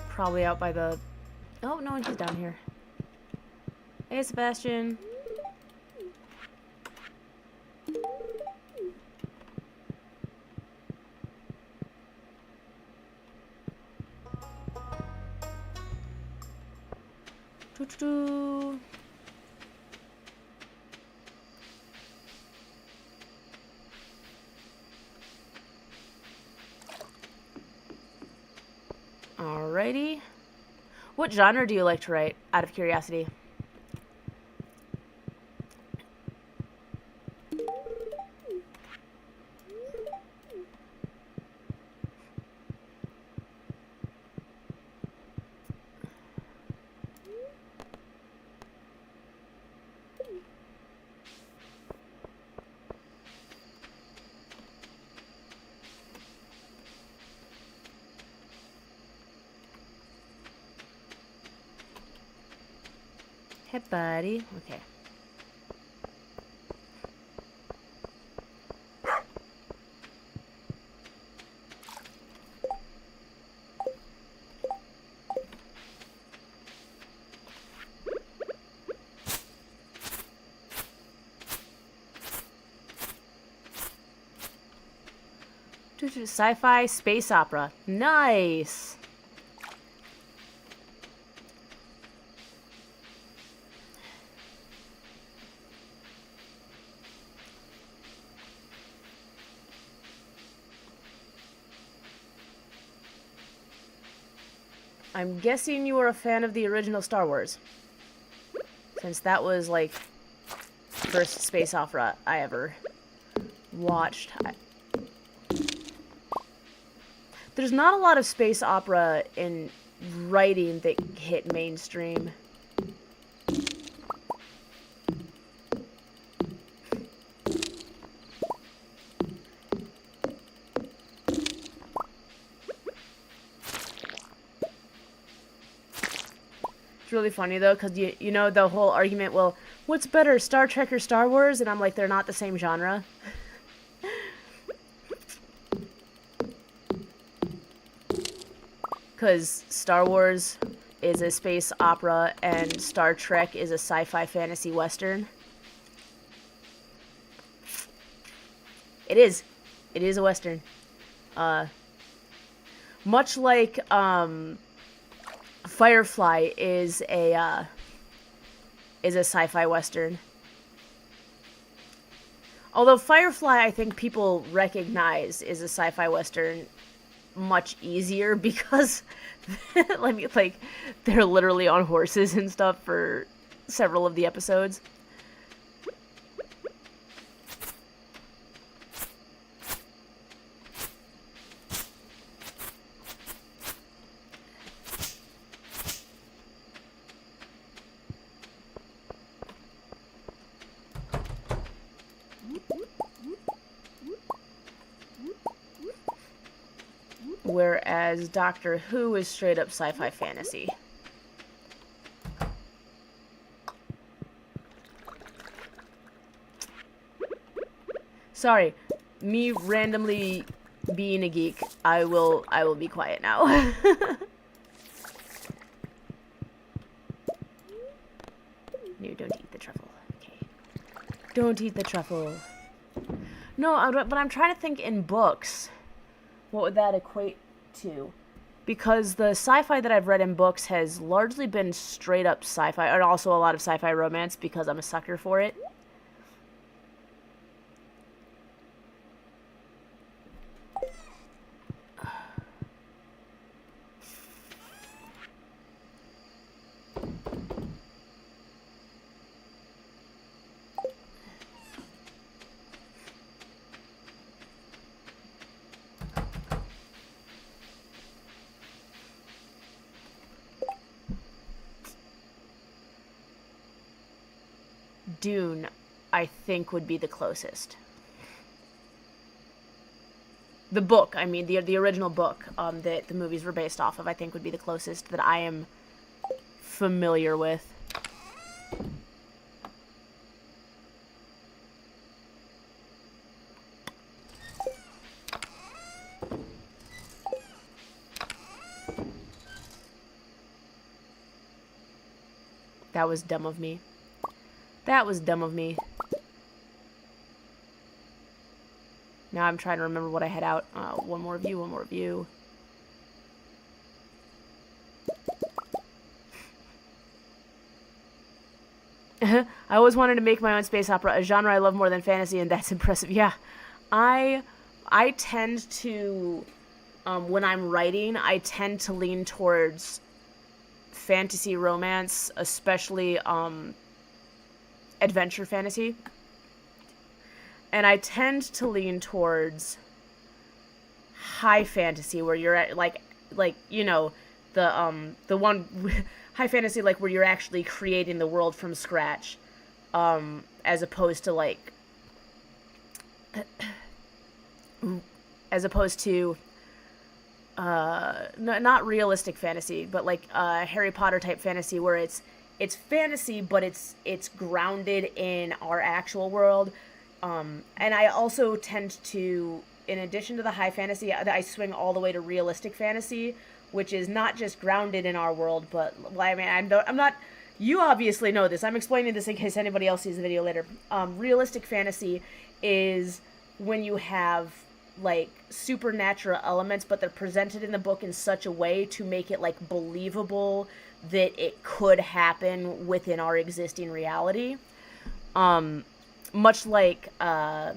Probably out by the... Oh, no, he's down here. Hey, Sebastian. Doo-doo-doo. Alrighty. What genre do you like to write, out of curiosity? Hey, buddy. Okay. Sci-fi space opera. Nice. I'm guessing you were a fan of the original Star Wars, since that was like first space opera I ever watched. There's not a lot of space opera in writing that hit mainstream. It's really funny though, because you know the whole argument, well, what's better, Star Trek or Star Wars? And I'm like, they're not the same genre. Because Star Wars is a space opera and Star Trek is a sci-fi fantasy western. It is. It is a Western. Much like, Firefly is a sci-fi Western. Although Firefly, I think people recognize is a sci-fi Western much easier because, like, they're literally on horses and stuff for several of the episodes. Whereas Doctor Who is straight up sci-fi fantasy. Sorry, me randomly being a geek. I will be quiet now. No, don't eat the truffle. Okay. Don't eat the truffle. No, but I'm trying to think in books. What would that equate to? Because the sci-fi that I've read in books has largely been straight up sci-fi, and also a lot of sci-fi romance because I'm a sucker for it. Dune, I think, would be the closest. The book, I mean, the original book that the movies were based off of, I think would be the closest that I am familiar with. That was dumb of me. That was dumb of me. Now I'm trying to remember what I had out. One more view, one more view. I always wanted to make my own space opera, a genre I love more than fantasy, and that's impressive. Yeah. I tend to, when I'm writing, I tend to lean towards fantasy romance, especially, adventure fantasy, and I tend to lean towards high fantasy where you're at like you know the one high fantasy like where you're actually creating the world from scratch, as opposed to like not realistic fantasy, but like Harry Potter type fantasy where it's fantasy, but it's grounded in our actual world. And I also tend to, in addition to the high fantasy, I swing all the way to realistic fantasy, which is not just grounded in our world, but, I mean, I'm not, you obviously know this. I'm explaining this in case anybody else sees the video later. Realistic fantasy is when you have, like, supernatural elements, but they're presented in the book in such a way to make it, like, believable that it could happen within our existing reality. Much like a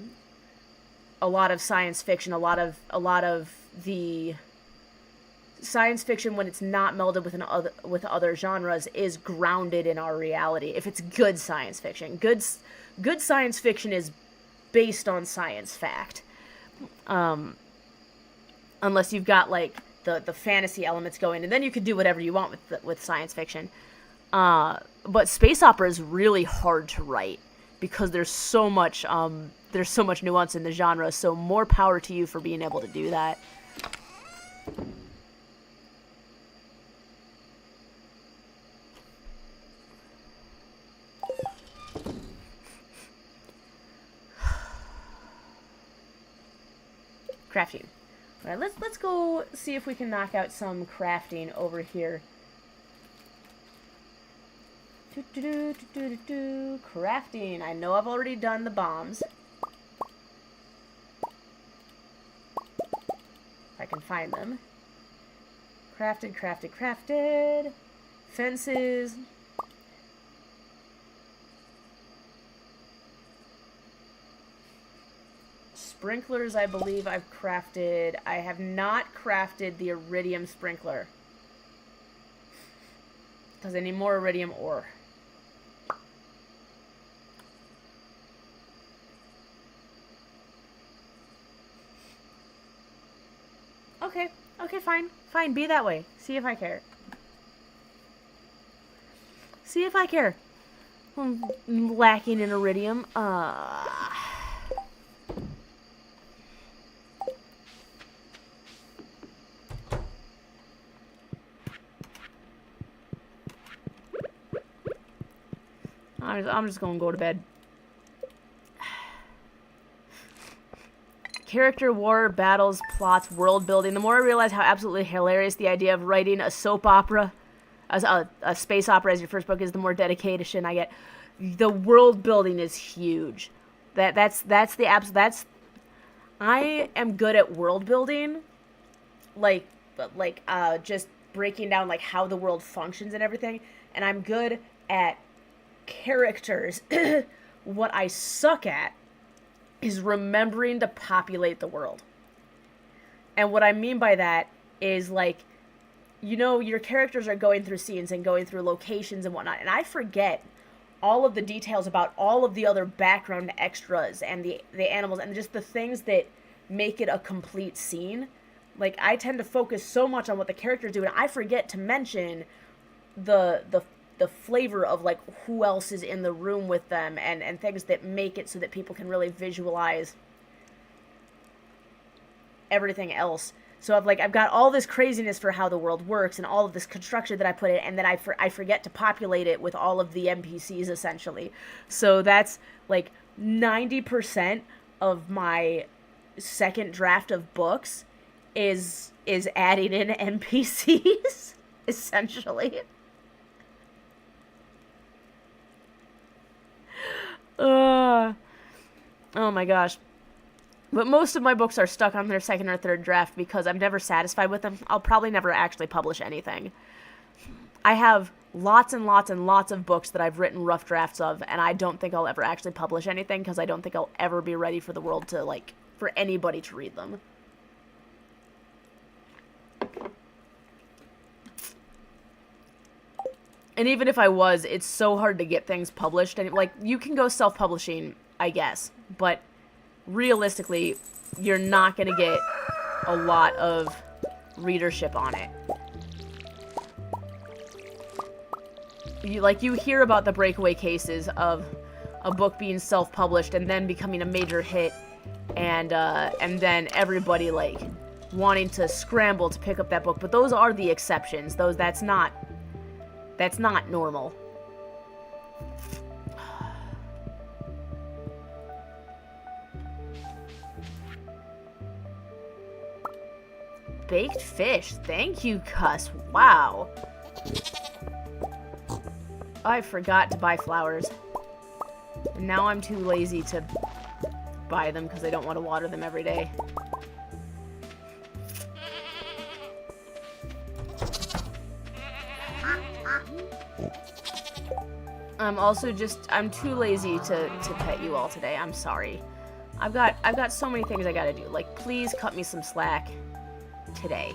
lot of science fiction, a lot of the science fiction, when it's not melded with other genres, is grounded in our reality. If it's good science fiction, good science fiction is based on science fact. Unless you've got like the fantasy elements going, and then you can do whatever you want with science fiction. But space opera is really hard to write because there's so much nuance in the genre. So more power to you for being able to do that. Crafting. All right, let's go see if we can knock out some crafting over here. Crafting. I know I've already done the bombs. can find them. Crafted, crafted, crafted. Fences. Sprinklers, I believe I've crafted. I have not crafted the iridium sprinkler. Because I need more iridium ore. Okay. Okay, fine. Fine, be that way. See if I care. See if I care. I'm lacking in iridium. I'm just gonna go to bed. Character, war, battles, plots, world building. The more I realize how absolutely hilarious the idea of writing a soap opera, a space opera as your first book is, the more dedication I get. The world building is huge. That's I am good at world building, just breaking down like how the world functions and everything, and I'm good at characters. What I suck at is remembering to populate the world. And what I mean by that is, like, you know, your characters are going through scenes and going through locations and whatnot, and I forget all of the details about all of the other background extras and the animals and just the things that make it a complete scene. Like, I tend to focus so much on what the characters do, and I forget to mention the flavor of, like, who else is in the room with them and things that make it so that people can really visualize everything else. So I've got all this craziness for how the world works and all of this construction that I put in, and then I forget to populate it with all of the NPCs, essentially. So that's, like, 90% of my second draft of books is adding in NPCs, essentially. Oh my gosh. But most of my books are stuck on their second or third draft because I'm never satisfied with them. I'll probably never actually publish anything. I have lots and lots and lots of books that I've written rough drafts of, and I don't think I'll ever actually publish anything because I don't think I'll ever be ready for the world to, like, for anybody to read them. And even if I was, it's so hard to get things published. And, like, you can go self-publishing, I guess. But realistically, you're not going to get a lot of readership on it. You hear about the breakaway cases of a book being self-published and then becoming a major hit. And then everybody, like, wanting to scramble to pick up that book. But those are the exceptions. That's not normal. Baked fish. Thank you, Cuss. Wow. I forgot to buy flowers. And now I'm too lazy to buy them because I don't want to water them every day. I'm too lazy to pet you all today. I'm sorry. I've got so many things I gotta do. Like, please cut me some slack today.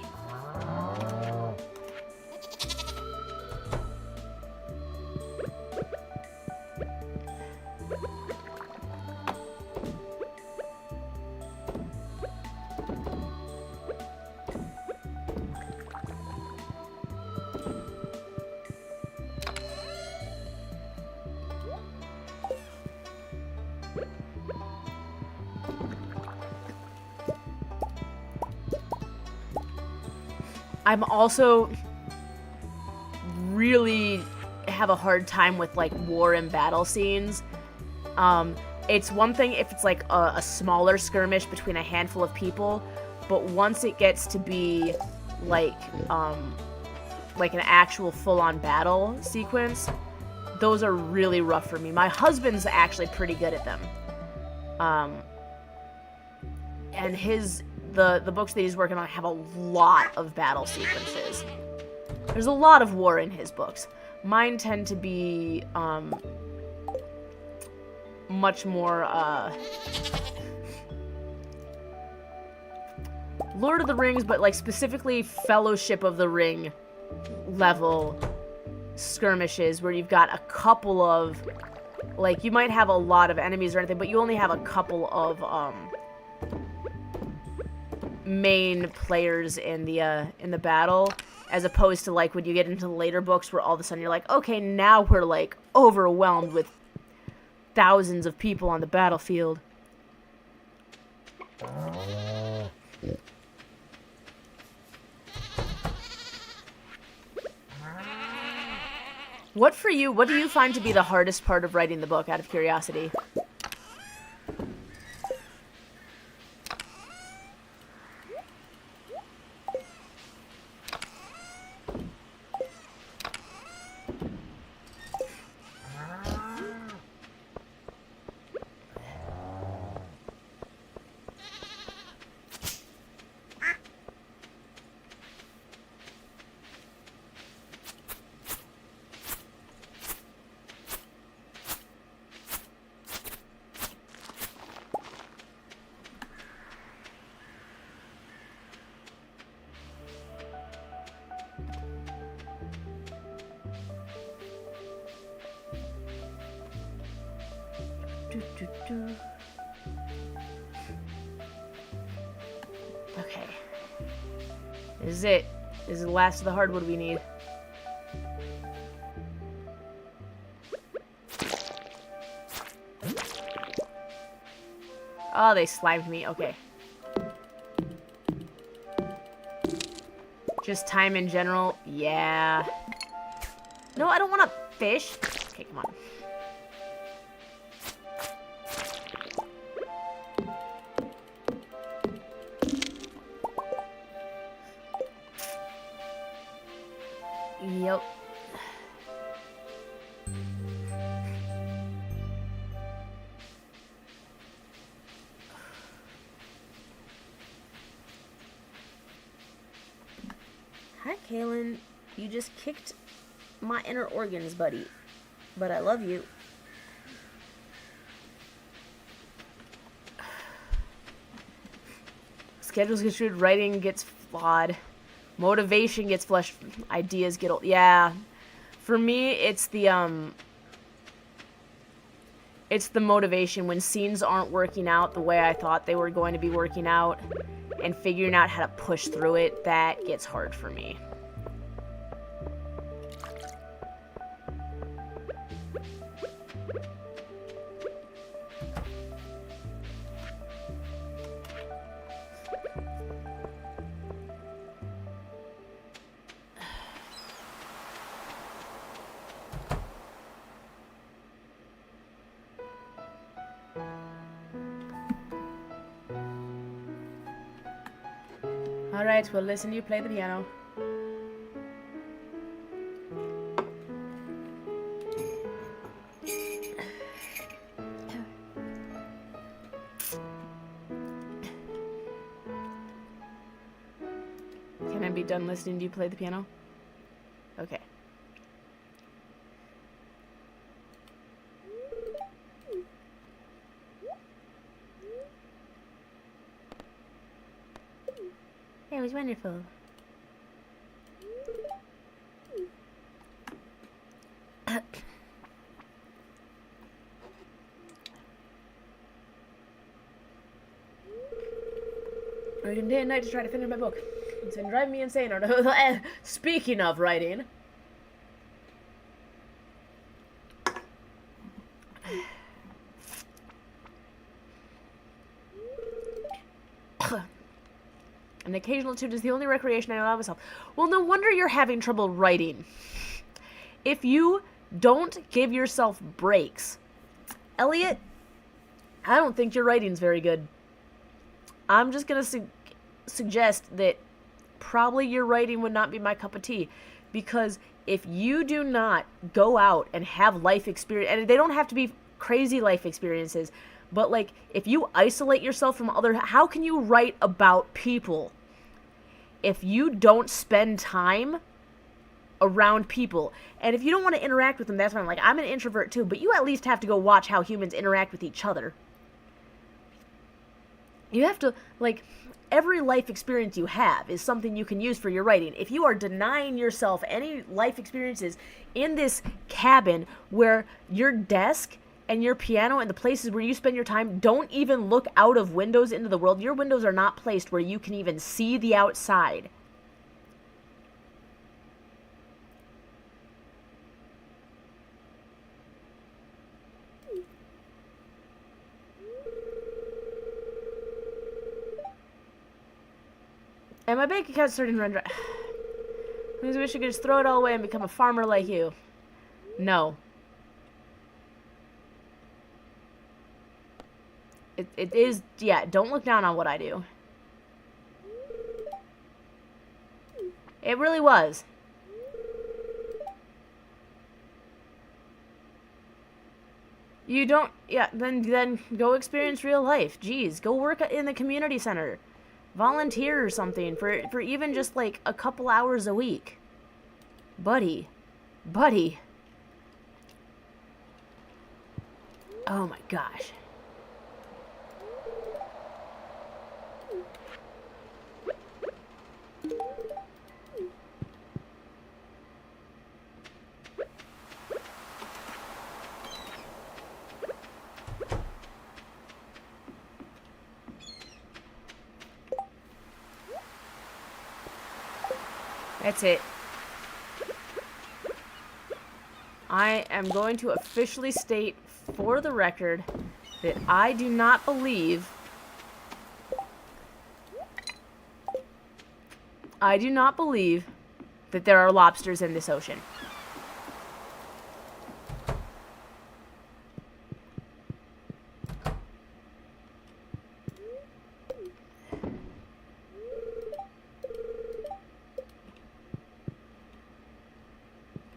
I'm also really have a hard time with, like, war and battle scenes. It's one thing if it's, like, a smaller skirmish between a handful of people, but once it gets to be, like an actual full-on battle sequence, those are really rough for me. My husband's actually pretty good at them. And his the books that he's working on have a lot of battle sequences. There's a lot of war in his books. Mine tend to be much more Lord of the Rings, but like specifically Fellowship of the Ring level skirmishes where you've got a couple of, like, you might have a lot of enemies or anything, but you only have a couple of main players in the battle, as opposed to like when you get into the later books where all of a sudden you're like, okay, now we're like overwhelmed with thousands of people on the battlefield. What do you find to be the hardest part of writing the book, out of curiosity? Okay. This is it. This is the last of the hardwood we need. Oh, they slimed me. Okay. Just time in general? Yeah. No, I don't want to fish. Okay, come on. Yep. Hi, Kaylin. You just kicked my inner organs, buddy. But I love you. Schedules get screwed, writing gets flawed. Motivation gets flushed, ideas get old. Yeah. For me, it's the motivation when scenes aren't working out the way I thought they were going to be working out, and figuring out how to push through it, that gets hard for me. Alright, we'll listen to you play the piano. Can I be done listening to you play the piano? Okay. It was wonderful. Working day and night to try to finish my book. It's been driving me insane. Speaking of writing. An occasional toot is the only recreation I allow myself. Well, no wonder you're having trouble writing. If you don't give yourself breaks. Elliot, I don't think your writing's very good. I'm just going to suggest that probably your writing would not be my cup of tea. Because if you do not go out and have life experience, and they don't have to be crazy life experiences, But, like, if you isolate yourself from other... How can you write about people if you don't spend time around people? And if you don't want to interact with them, that's fine. Like, I'm an introvert too, but you at least have to go watch how humans interact with each other. You have to, like... Every life experience you have is something you can use for your writing. If you are denying yourself any life experiences in this cabin where your desk and your piano and the places where you spend your time don't even look out of windows into the world, your windows are not placed where you can even see the outside. And my bank account's starting to run dry. I wish I could just throw it all away and become a farmer like you. No. It is, yeah, don't look down on what I do. It really was. You don't, yeah, then go experience real life. Jeez, go work in the community center. Volunteer or something for even just like a couple hours a week. Buddy. Oh my gosh. That's it. I am going to officially state for the record that I do not believe that there are lobsters in this ocean.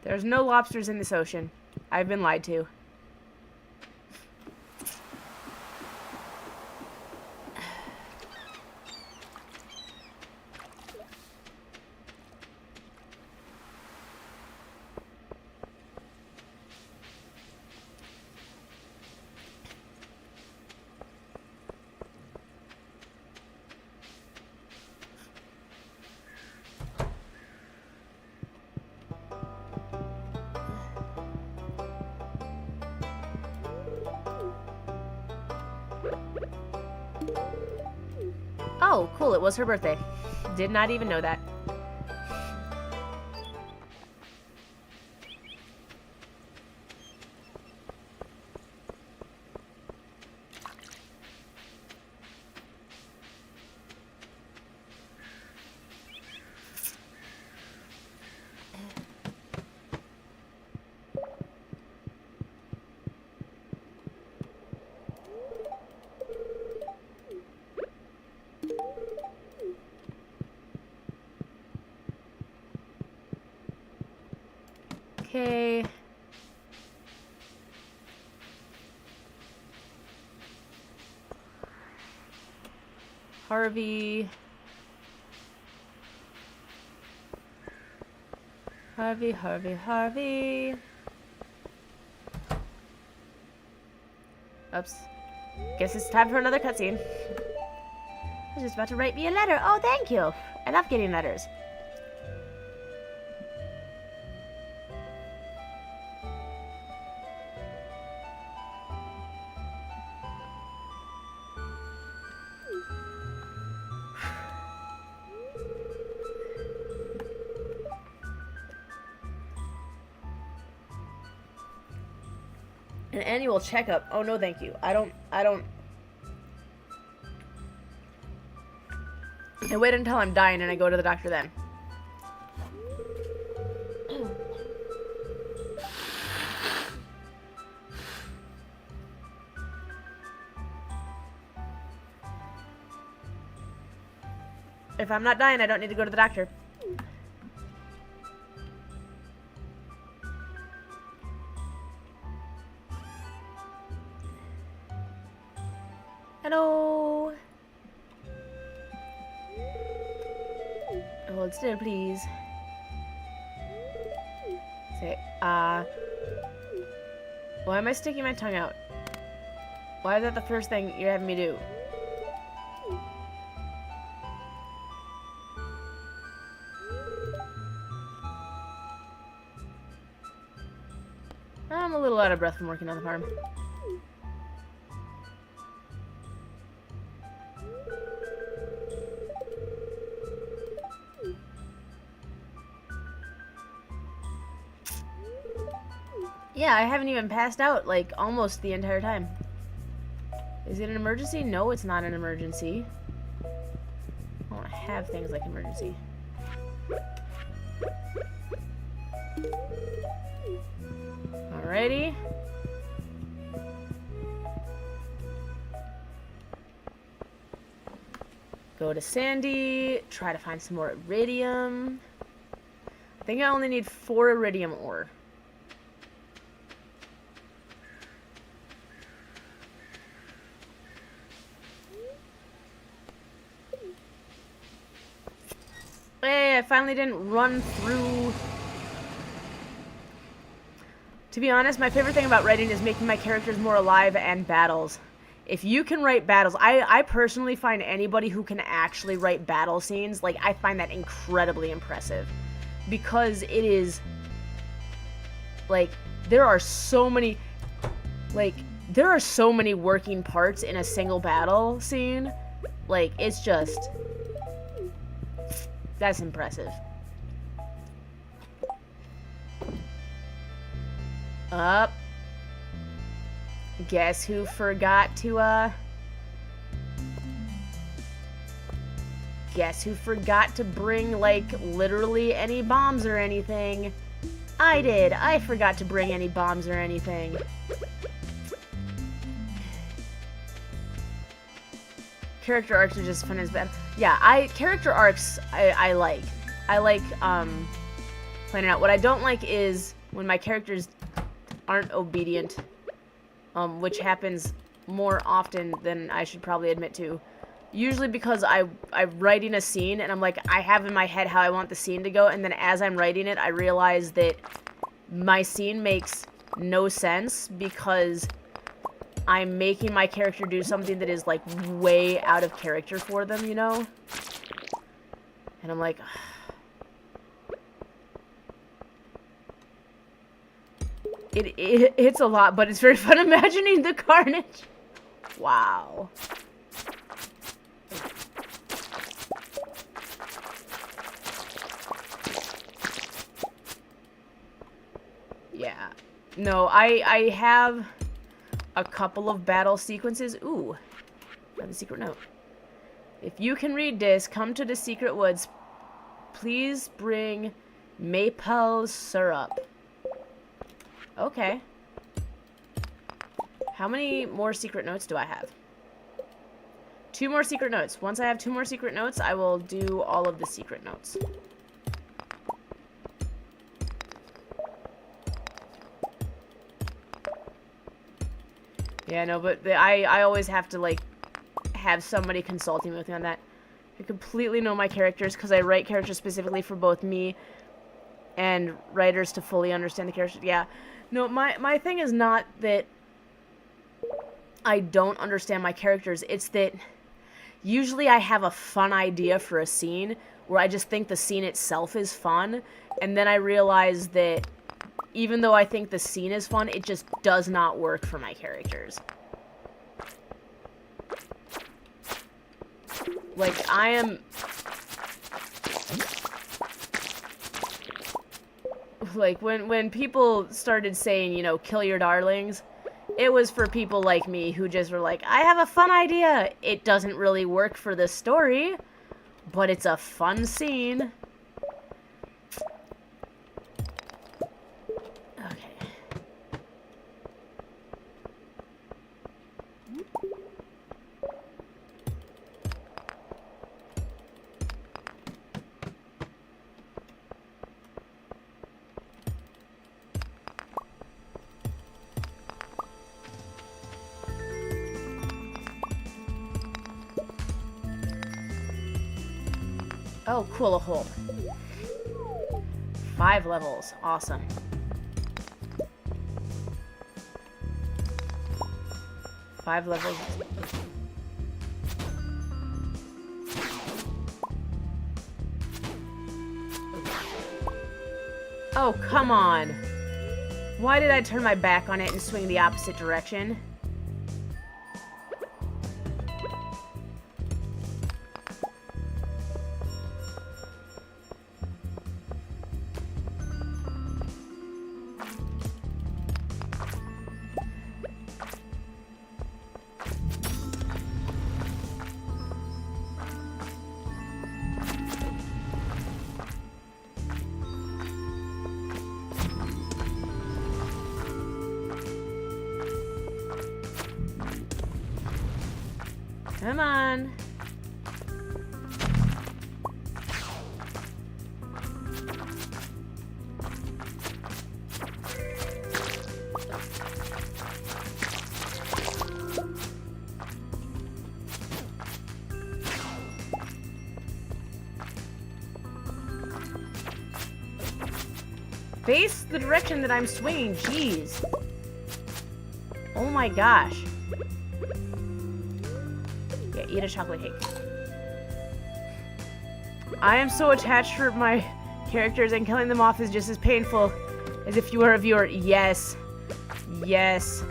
There's no lobsters in this ocean. I've been lied to. Oh, cool, it was her birthday. Did not even know that. Okay. Harvey. Oops. Guess it's time for another cutscene. I was just about to write me a letter. Oh, thank you. I love getting letters. An annual checkup. Oh, no, thank you. I don't. I wait until I'm dying and I go to the doctor then. If I'm not dying, I don't need to go to the doctor. Hello. Hold still, please. Say, why am I sticking my tongue out? Why is that the first thing you're having me do? I'm a little out of breath from working on the farm. Yeah, I haven't even passed out, like, almost the entire time. Is it an emergency? No, it's not an emergency. I don't have things like emergency. Alrighty. Go to Sandy, try to find some more iridium. I think I only need 4 iridium ore. Hey, I finally didn't run through. To be honest, my favorite thing about writing is making my characters more alive and battles. If you can write battles, I personally find anybody who can actually write battle scenes, like, I find that incredibly impressive. Because it is, like, there are so many working parts in a single battle scene. Like, it's just, that's impressive. Up. Guess who forgot to, Guess who forgot to bring, like, literally any bombs or anything? I did. I forgot to bring any bombs or anything. Character arcs are just fun as bad. Yeah, character arcs, I like. I like, planning out. What I don't like is when my characters aren't obedient, which happens more often than I should probably admit to. Usually because I'm writing a scene, and I'm like, I have in my head how I want the scene to go, and then as I'm writing it, I realize that my scene makes no sense because I'm making my character do something that is, like, way out of character for them, you know? And I'm like, it's a lot, but it's very fun imagining the carnage. Wow. Yeah. No, I have a couple of battle sequences. Ooh. I have a secret note. If you can read this, come to the secret woods. Please bring maple syrup. Okay. How many more secret notes do I have? 2 more secret notes. Once I have 2 more secret notes, I will do all of the secret notes. Yeah, no, but I always have to, like, have somebody consulting with me on that. I completely know my characters because I write characters specifically for both me and writers to fully understand the characters. Yeah. No, my thing is not that I don't understand my characters. It's that usually I have a fun idea for a scene where I just think the scene itself is fun, and then I realize that even though I think the scene is fun, it just does not work for my characters. Like, I am... Like, when people started saying, you know, kill your darlings, it was for people like me who just were like, I have a fun idea. It doesn't really work for the story, but it's a fun scene. Okay. Oh, cool, a hole. 5 levels. Awesome. Five levels. Oh, come on. Why did I turn my back on it and swing the opposite direction? Come on. Face the direction that I'm swinging, jeez. Oh my gosh. Yeah, eat a chocolate cake. I am so attached to my characters, and killing them off is just as painful as if you were a viewer. Yes. Yes.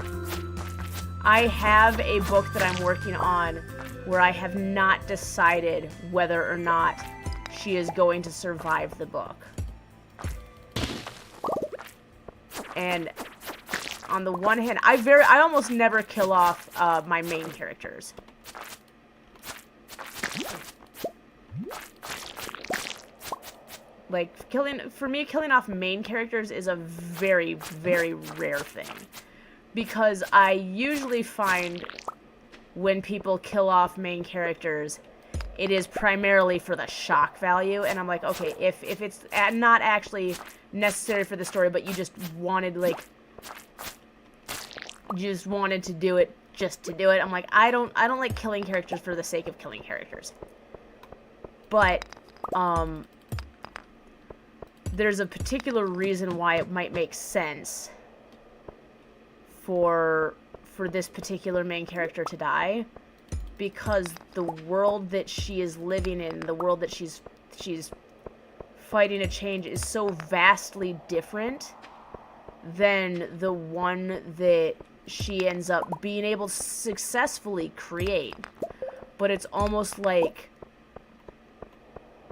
I have a book that I'm working on where I have not decided whether or not she is going to survive the book. And on the one hand, I almost never kill off my main characters. Like, killing off main characters is a very, very rare thing. Because I usually find when people kill off main characters, it is primarily for the shock value. And I'm like, okay, if it's not actually necessary for the story, but you just wanted, like, to do it just to do it, I'm like, I don't like killing characters for the sake of killing characters. But, there's a particular reason why it might make sense for this particular main character to die, because the world that she is living in, the world that she's fighting to change, is so vastly different than the one that she ends up being able to successfully create. But it's almost like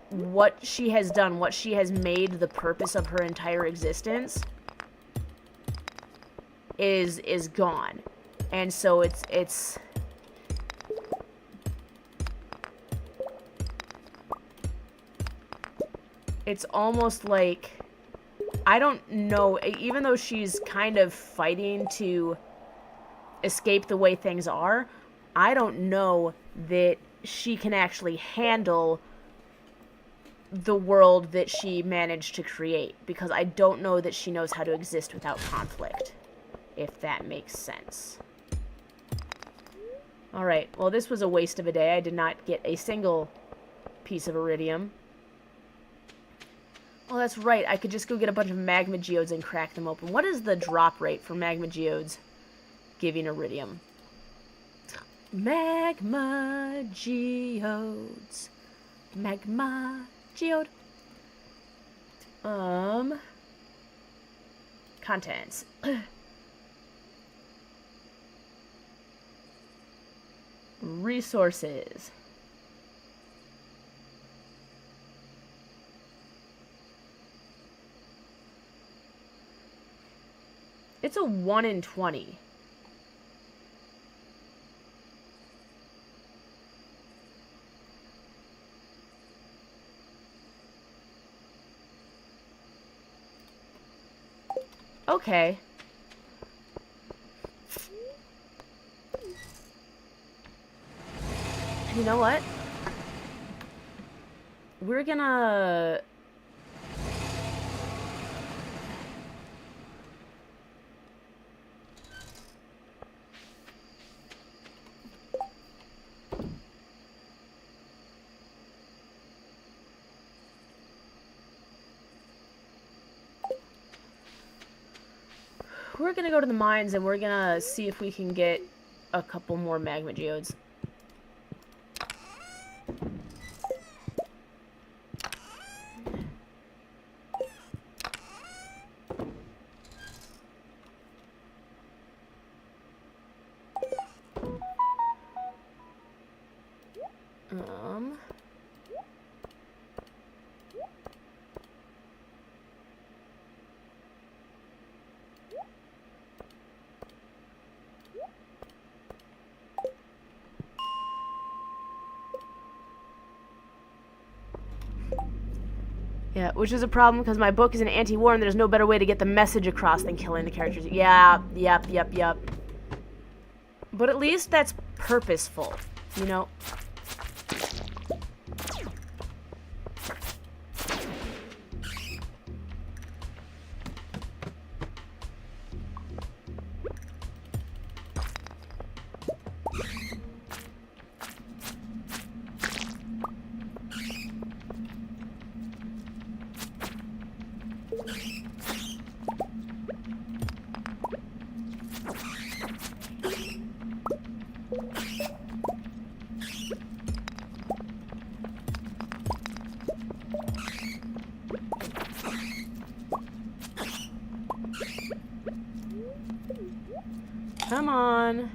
what she has done, what she has made the purpose of her entire existence, is gone. And so it's almost like, I don't know, even though she's kind of fighting to escape the way things are, I don't know that she can actually handle the world that she managed to create, because I don't know that she knows how to exist without conflict, if that makes sense. Alright, well, this was a waste of a day. I did not get a single piece of iridium. Oh, that's right. I could just go get a bunch of magma geodes and crack them open. What is the drop rate for magma geodes giving iridium? Magma geodes. Magma geode. Contents. Resources. It's a 1 in 20. Okay. You know what? We're gonna... we're gonna go to the mines and we're gonna see if we can get a couple more magma geodes. Yeah, which is a problem because my book is an anti-war and there's no better way to get the message across than killing the characters. Yeah, yep. But at least that's purposeful, you know? Come on.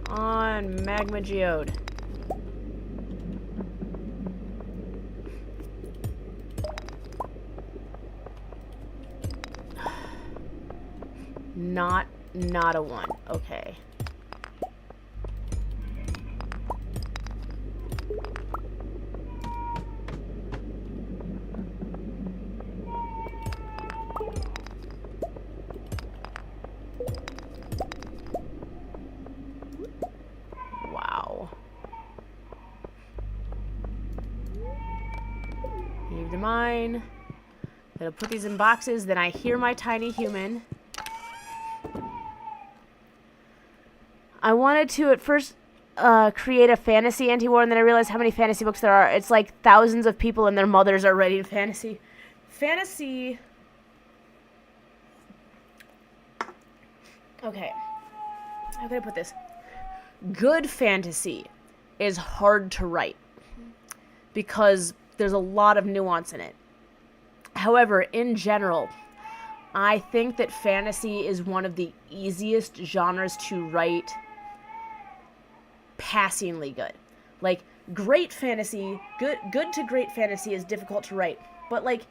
On magma geode. Not a one. Okay. Leave the mine. Gonna put these in boxes. Then I hear my tiny human. I wanted to at first create a fantasy anti-war, and then I realized how many fantasy books there are. It's like thousands of people and their mothers are writing fantasy. Fantasy. Okay. How can I put this? Good fantasy is hard to write because there's a lot of nuance in it. However, in general, I think that fantasy is one of the easiest genres to write passingly good. Like, great fantasy, good to great fantasy is difficult to write. But, like,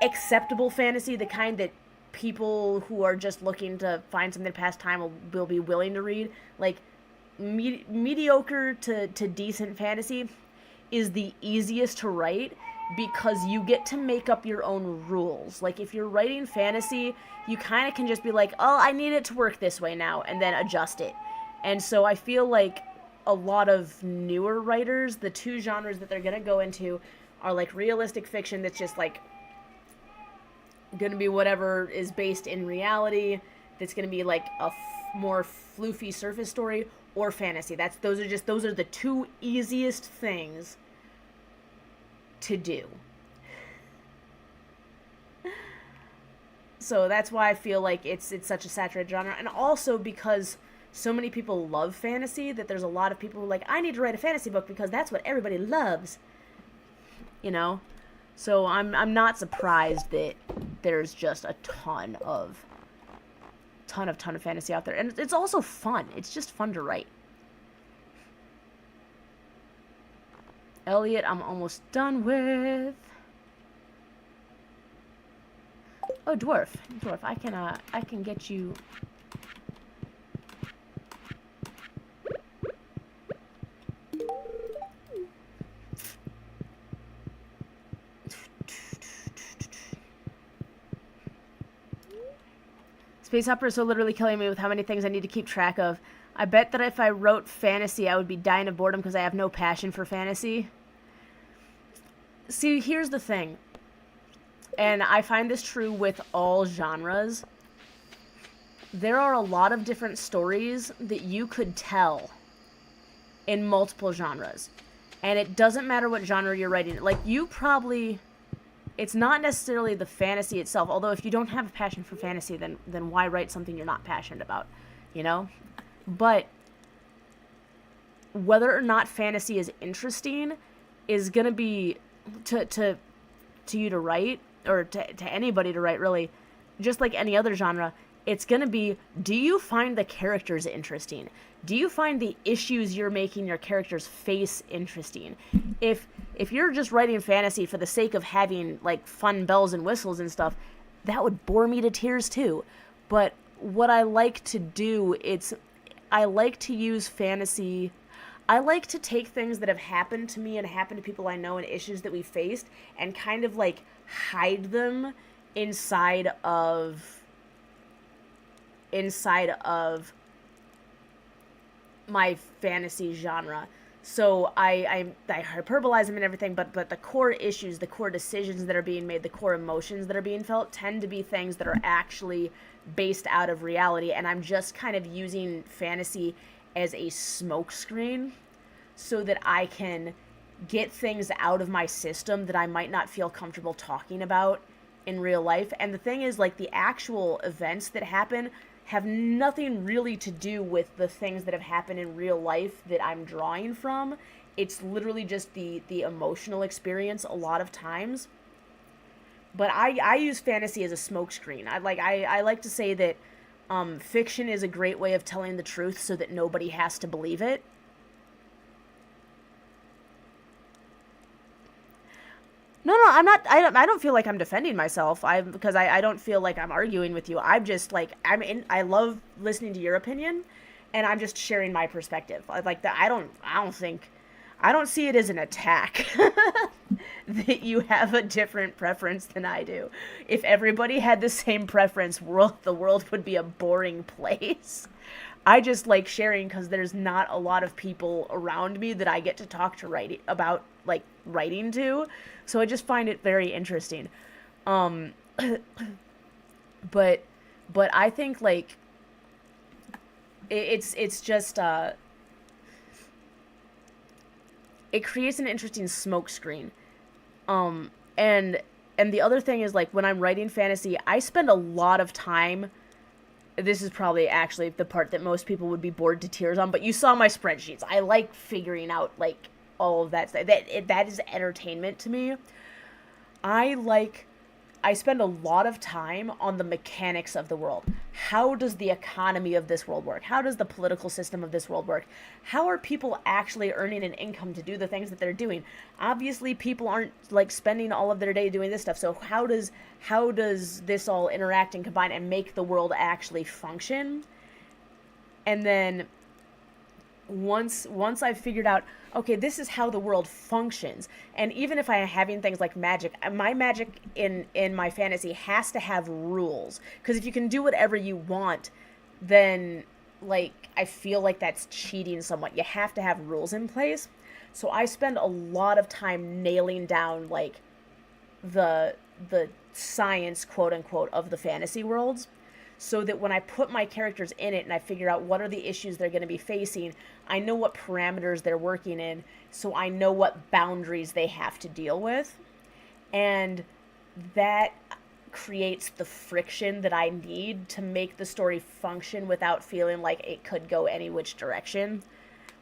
acceptable fantasy, the kind that people who are just looking to find something to pass time will be willing to read, like, mediocre to decent fantasy is the easiest to write because you get to make up your own rules. Like, if you're writing fantasy, you kind of can just be like, oh, I need it to work this way now, and then adjust it. And so I feel like a lot of newer writers, the two genres that they're going to go into are, like, realistic fiction that's just, like, going to be whatever is based in reality, that's going to be, like, a more floofy surface story, or fantasy. Those are the two easiest things to do. So that's why I feel like it's such a saturated genre, and also because so many people love fantasy that there's a lot of people who are like, I need to write a fantasy book because that's what everybody loves. You know? So I'm not surprised that there's just a ton of fantasy out there. And it's also fun. It's just fun to write. Elliot, I'm almost done with. Oh, dwarf, I can get you. Space opera is so literally killing me with how many things I need to keep track of. I bet that if I wrote fantasy, I would be dying of boredom because I have no passion for fantasy. See, here's the thing. And I find this true with all genres. There are a lot of different stories that you could tell in multiple genres. And it doesn't matter what genre you're writing. Like, you probably... It's not necessarily the fantasy itself, although if you don't have a passion for fantasy, then why write something you're not passionate about, you know? But whether or not fantasy is interesting is going to be, to you to write, or to anybody to write, really, just like any other genre, it's going to be, do you find the characters interesting? Do you find the issues you're making your characters face interesting? If you're just writing fantasy for the sake of having, like, fun bells and whistles and stuff, that would bore me to tears, too. But what I like to do, I like to use fantasy... I like to take things that have happened to me and happened to people I know and issues that we faced and kind of, like, hide them inside of my fantasy genre. So I hyperbolize them and everything, but the core issues, the core decisions that are being made, the core emotions that are being felt tend to be things that are actually based out of reality, and I'm just kind of using fantasy as a smokescreen so that I can get things out of my system that I might not feel comfortable talking about in real life. And the thing is, like, the actual events that happen have nothing really to do with the things that have happened in real life that I'm drawing from. It's literally just the emotional experience a lot of times. But I use fantasy as a smokescreen. I like to say that fiction is a great way of telling the truth so that nobody has to believe it. No, I'm not. I don't feel like I'm defending myself. Because I don't feel like I'm arguing with you. I'm just like I love listening to your opinion, and I'm just sharing my perspective. Like that. I don't see it as an attack that you have a different preference than I do. If everybody had the same preference, the world would be a boring place. I just like sharing because there's not a lot of people around me that I get to talk to writing to. So I just find it very interesting. But I think, like, it's just it creates an interesting smokescreen. And the other thing is, like, when I'm writing fantasy, I spend a lot of time. This is probably actually the part that most people would be bored to tears on, but you saw my spreadsheets. I like figuring out, like, all of that stuff. That is entertainment to me. I spend a lot of time on the mechanics of the world. How does the economy of this world work? How does the political system of this world work? How are people actually earning an income to do the things that they're doing? Obviously, people aren't, like, spending all of their day doing this stuff. So how does this all interact and combine and make the world actually function? And then once I've figured out, okay, this is how the world functions, and even if I am having things like magic, my magic in my fantasy has to have rules, because if you can do whatever you want, then, like, I feel like that's cheating somewhat. You have to have rules in place. So I spend a lot of time nailing down, like, the science, quote unquote, of the fantasy worlds, so that when I put my characters in it and I figure out what are the issues they're going to be facing, I know what parameters they're working in, so I know what boundaries they have to deal with. And that creates the friction that I need to make the story function without feeling like it could go any which direction.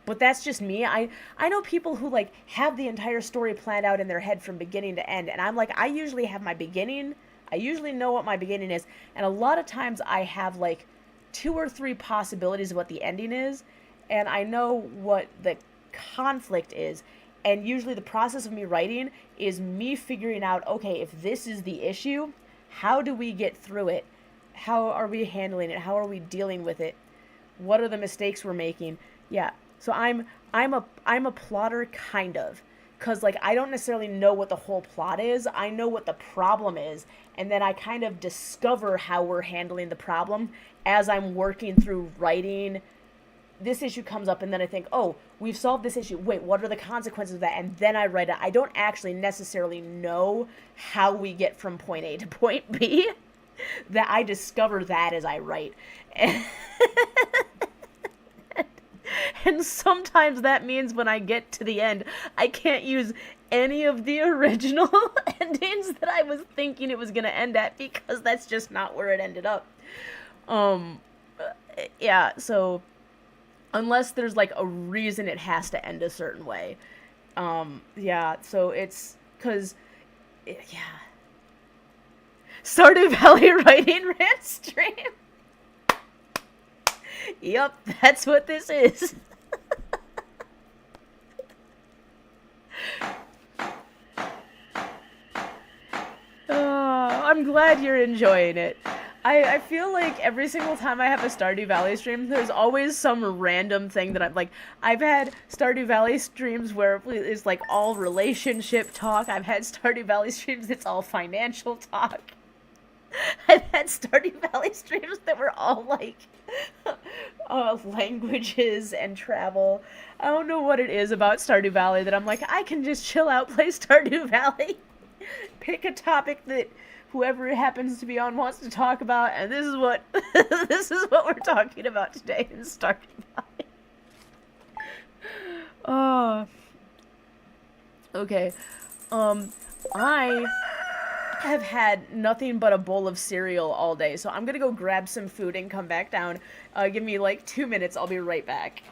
But that's just me. I know people who, like, have the entire story planned out in their head from beginning to end, and I'm like, I usually have my beginning. I usually know what my beginning is, and a lot of times I have, like, 2 or 3 possibilities of what the ending is, and I know what the conflict is, and usually the process of me writing is me figuring out, okay, if this is the issue, how do we get through it? How are we handling it? How are we dealing with it? What are the mistakes we're making? Yeah, so I'm a plotter, kind of, because like I don't necessarily know what the whole plot is. I know what the problem is, and then I kind of discover how we're handling the problem as I'm working through writing. This issue comes up, and then I think, oh, we've solved this issue. Wait, what are the consequences of that? And then I write it. I don't actually necessarily know how we get from point A to point B. That I discover that as I write. And sometimes that means when I get to the end, I can't use any of the original endings that I was thinking it was going to end at, because that's just not where it ended up. Yeah, so unless there's like a reason it has to end a certain way. Yeah, so it's because, yeah. Stardew Valley writing rant stream. Yep, that's what this is. I'm glad you're enjoying it. I feel like every single time I have a Stardew Valley stream, there's always some random thing that I'm like, I've had Stardew Valley streams where it's like all relationship talk. I've had Stardew Valley streams that's all financial talk. I've had Stardew Valley streams that were all like languages and travel. I don't know what it is about Stardew Valley that I'm like, I can just chill out, play Stardew Valley, pick a topic that whoever happens to be on wants to talk about, and this is what this is what we're talking about today in Stardew Valley. Oh, okay. I have had nothing but a bowl of cereal all day, so I'm gonna go grab some food and come back down. Give me like 2 minutes, I'll be right back.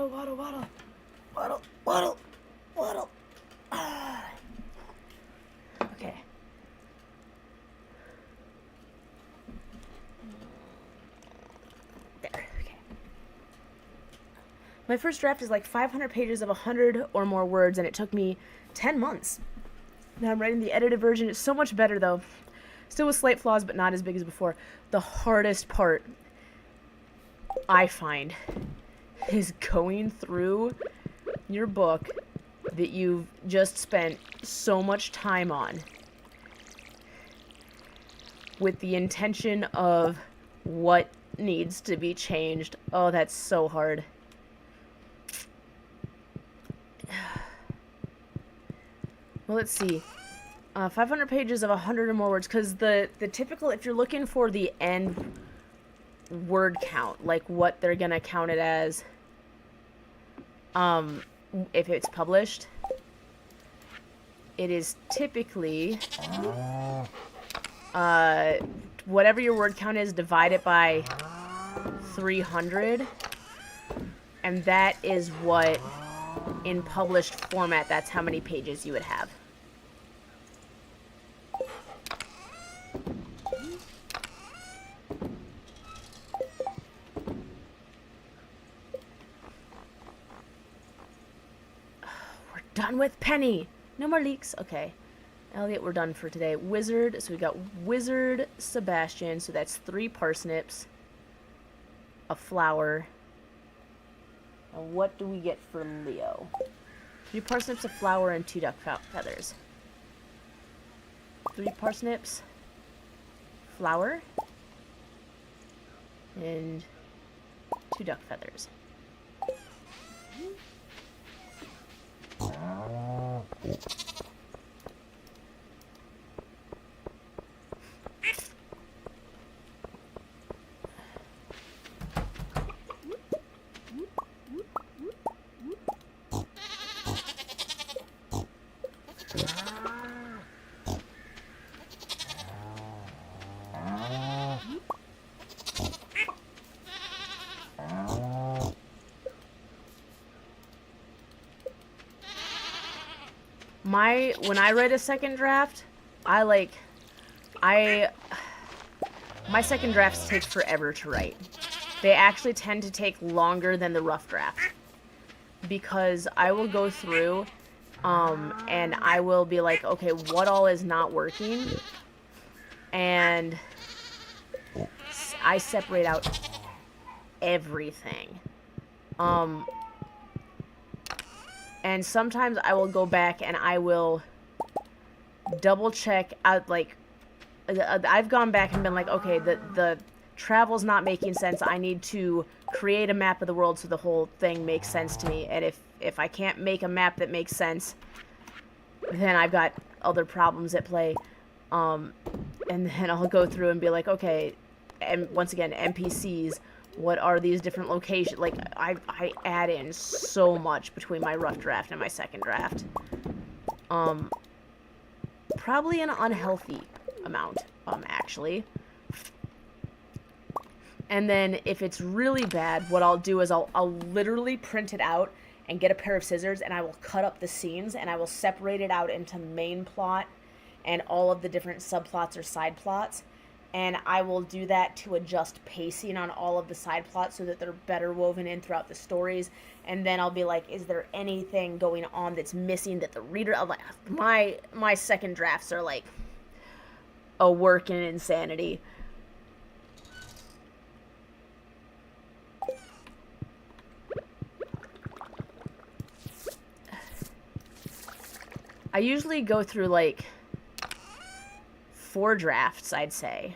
waddle, waddle, waddle. Waddle, waddle, waddle. Ah. Okay. There, okay. My first draft is like 500 pages of 100 or more words, and it took me 10 months. Now I'm writing the edited version. It's so much better, though. Still with slight flaws, but not as big as before. The hardest part, I find, is going through your book that you've just spent so much time on with the intention of what needs to be changed. Oh, that's so hard. Well, let's see. 500 pages of 100 or more words, because the typical, if you're looking for the end word count, like what they're gonna count it as, if it's published, it is typically, whatever your word count is, divide it by 300, and that is what, in published format, that's how many pages you would have. Done with Penny. No more leaks. Okay. Elliot, we're done for today. Wizard. So we got Wizard Sebastian. So that's 3 parsnips. A flower. And what do we get for Leo? 3 parsnips, a flower, and 2 duck feathers. 3 parsnips. Flower. And 2 duck feathers. When I write a second draft, my second drafts take forever to write. They actually tend to take longer than the rough draft, because I will go through, and I will be like, okay, what all is not working, and I separate out everything. And sometimes I will go back and I will double check out, like, I've gone back and been like, okay, the travel's not making sense. I need to create a map of the world so the whole thing makes sense to me. And if I can't make a map that makes sense, then I've got other problems at play. And then I'll go through and be like, okay, and once again, NPCs, what are these different locations? Like, I add in so much between my rough draft and my second draft. Probably an unhealthy amount, actually. And then if it's really bad, what I'll do is I'll literally print it out and get a pair of scissors, and I will cut up the scenes, and I will separate it out into main plot and all of the different subplots or side plots. And I will do that to adjust pacing on all of the side plots so that they're better woven in throughout the stories. And then I'll be like, is there anything going on that's missing that the reader... I'm like, my second drafts are like a work in insanity. I usually go through like 4 drafts, I'd say.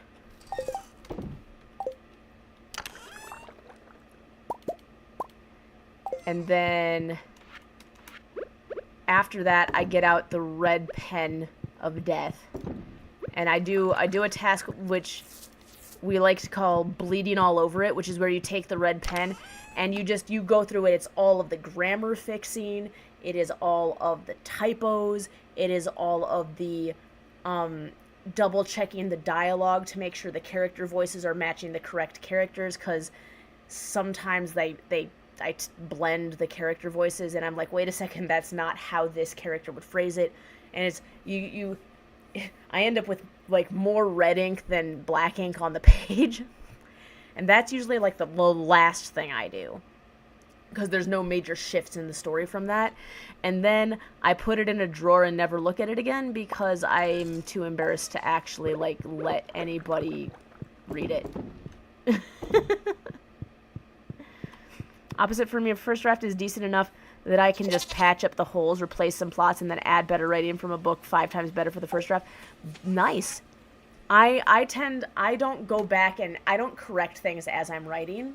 And then after that, I get out the red pen of death. And I do a task which we like to call bleeding all over it, which is where you take the red pen and you go through it. It's all of the grammar fixing, it is all of the typos, it is all of the double checking the dialogue to make sure the character voices are matching the correct characters, because sometimes they blend the character voices, and I'm like, wait a second, that's not how this character would phrase it. And it's I end up with like more red ink than black ink on the page. And that's usually like the last thing I do, because there's no major shifts in the story from that. And then I put it in a drawer and never look at it again, because I'm too embarrassed to actually like let anybody read it. Opposite for me, a first draft is decent enough that I can just patch up the holes, replace some plots, and then add better writing from a book 5 times better for the first draft. Nice. I don't go back and I don't correct things as I'm writing.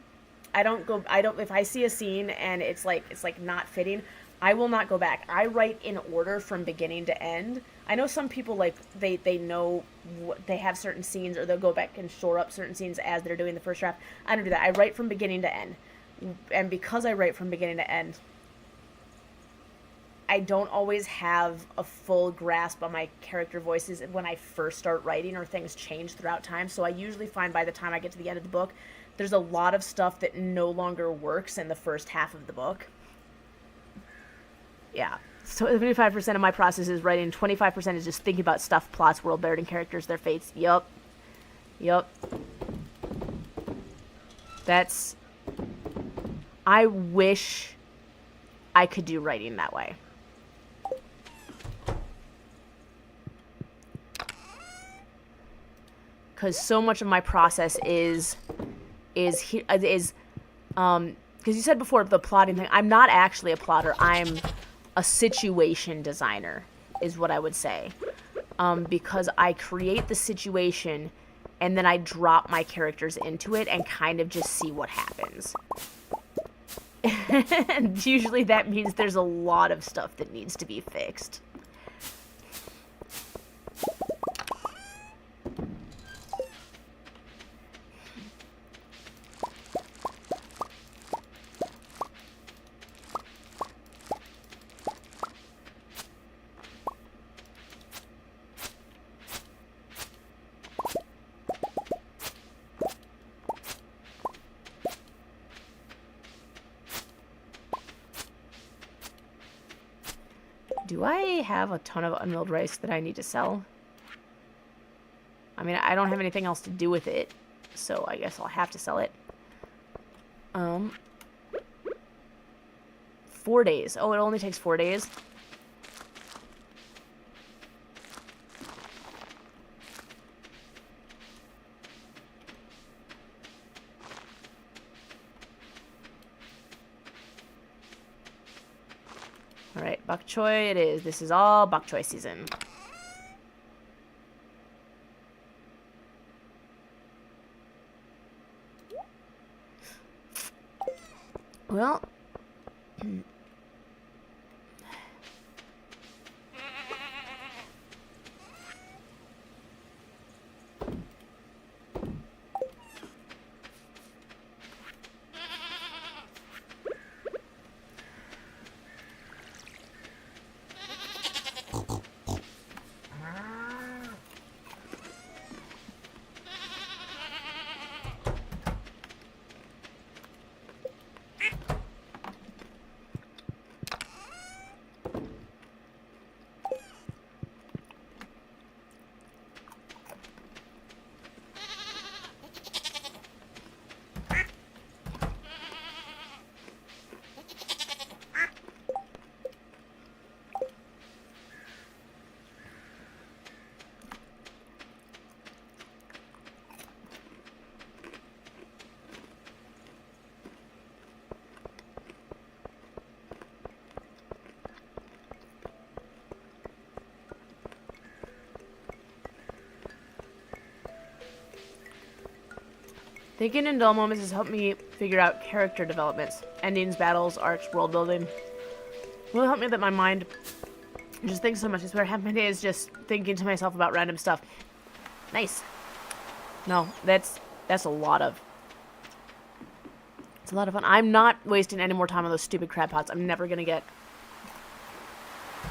If I see a scene and it's like not fitting, I will not go back. I write in order from beginning to end. I know some people, like, they know they have certain scenes, or they'll go back and shore up certain scenes as they're doing the first draft. I don't do that. I write from beginning to end. And because I write from beginning to end, I don't always have a full grasp on my character voices when I first start writing, or things change throughout time. So I usually find by the time I get to the end of the book, there's a lot of stuff that no longer works in the first half of the book. Yeah. So 75% of my process is writing, 25% is just thinking about stuff, plots, world building, characters, their fates. Yup. I wish I could do writing that way. Because so much of my process is because you said before the plotting thing. I'm not actually a plotter. I'm a situation designer, is what I would say. Because I create the situation and then I drop my characters into it and kind of just see what happens. And usually that means there's a lot of stuff that needs to be fixed. Do I have a ton of unmilled rice that I need to sell? I mean, I don't have anything else to do with it, so I guess I'll have to sell it. 4 days. Oh, it only takes 4 days? Alright, bok choy it is. This is all bok choy season. Well... Thinking in dull moments has helped me figure out character developments, endings, battles, arcs, world building. It really helped me that my mind just thinks so much. It's where half my day is just thinking to myself about random stuff. Nice. No, that's a lot of... It's a lot of fun. I'm not wasting any more time on those stupid crab pots. I'm never gonna get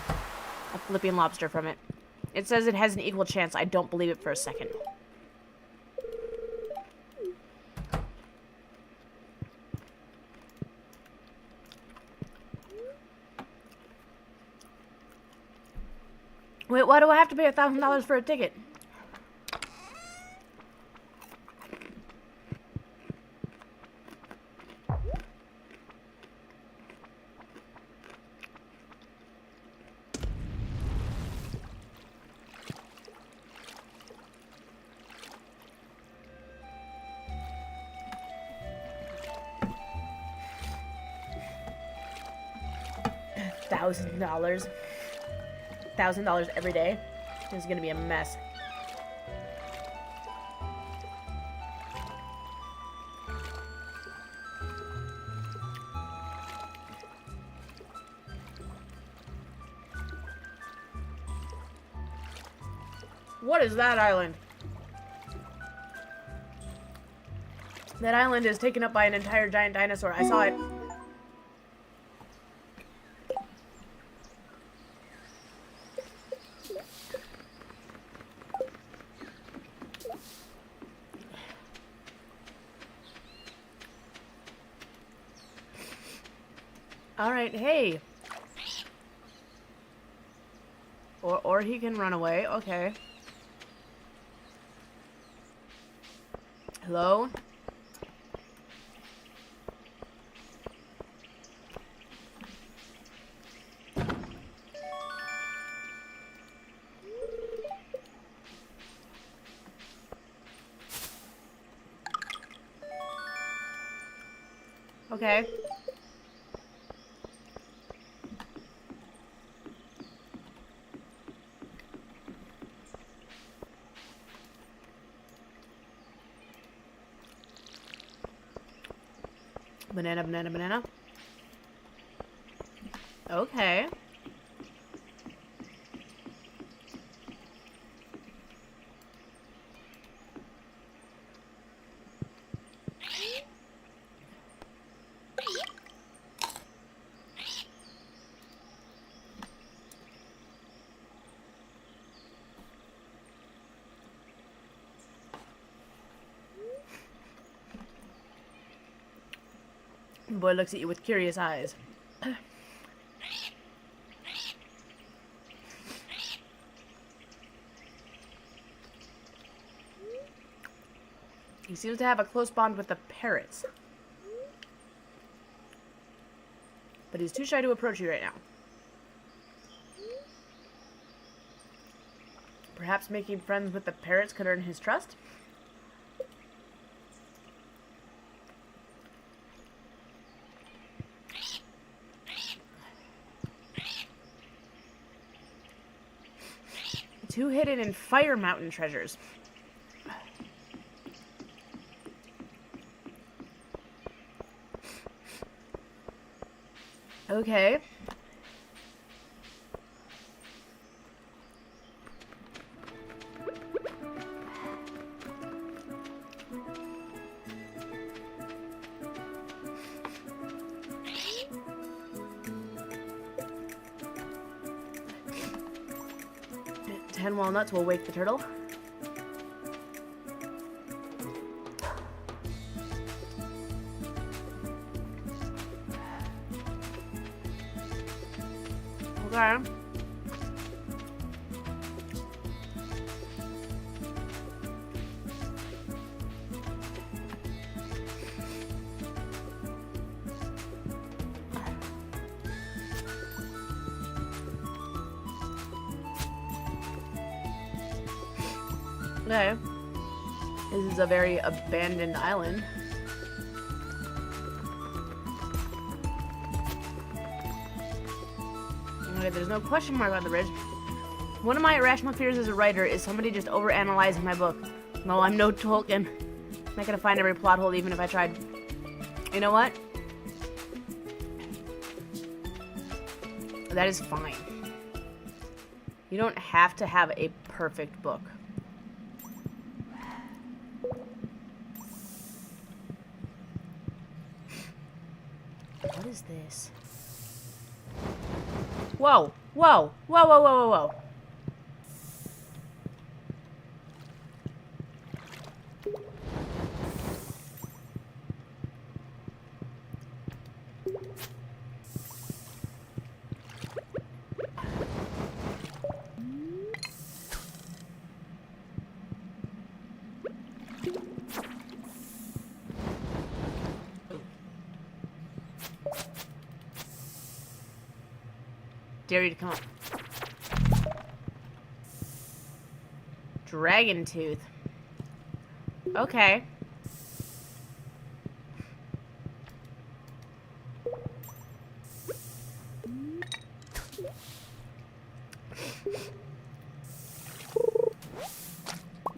a flipping lobster from it. It says it has an equal chance. I don't believe it for a second. Wait, why do I have to pay $1,000 for a ticket? $1,000. $1,000 every day. This is gonna be a mess. What is that island? That island is taken up by an entire giant dinosaur. I saw it. Alright, hey. Or he can run away. Okay. Hello? Okay. Banana, banana, banana. Okay. The boy looks at you with curious eyes. He seems to have a close bond with the parrots. But he's too shy to approach you right now. Perhaps making friends with the parrots could earn his trust? Two hidden in Fire Mountain treasures. Okay. Ten walnuts will wake the turtle. Okay. Okay. This is a very abandoned island. Okay, there's no question mark on the bridge. One of my irrational fears as a writer is somebody just overanalyzing my book. No, I'm no Tolkien. I'm not gonna find every plot hole even if I tried. You know what? That is fine. You don't have to have a perfect book. What is this? Whoa, whoa, whoa, whoa, whoa, whoa, whoa. Dare you to come up. Dragon tooth. Okay.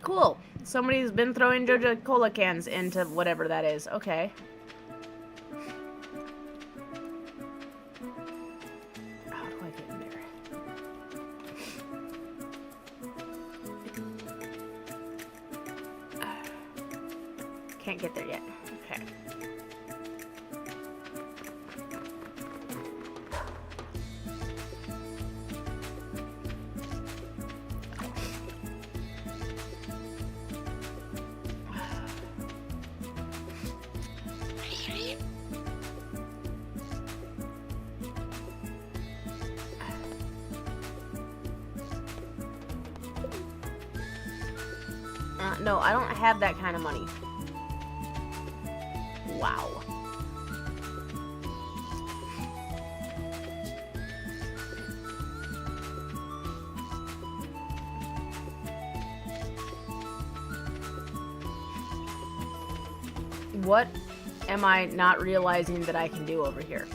Cool. Somebody's been throwing Joja Cola cans into whatever that is. Okay. How do I get in there? Can't get there yet. Okay. No, I don't have that kind of money. Wow. What am I not realizing that I can do over here?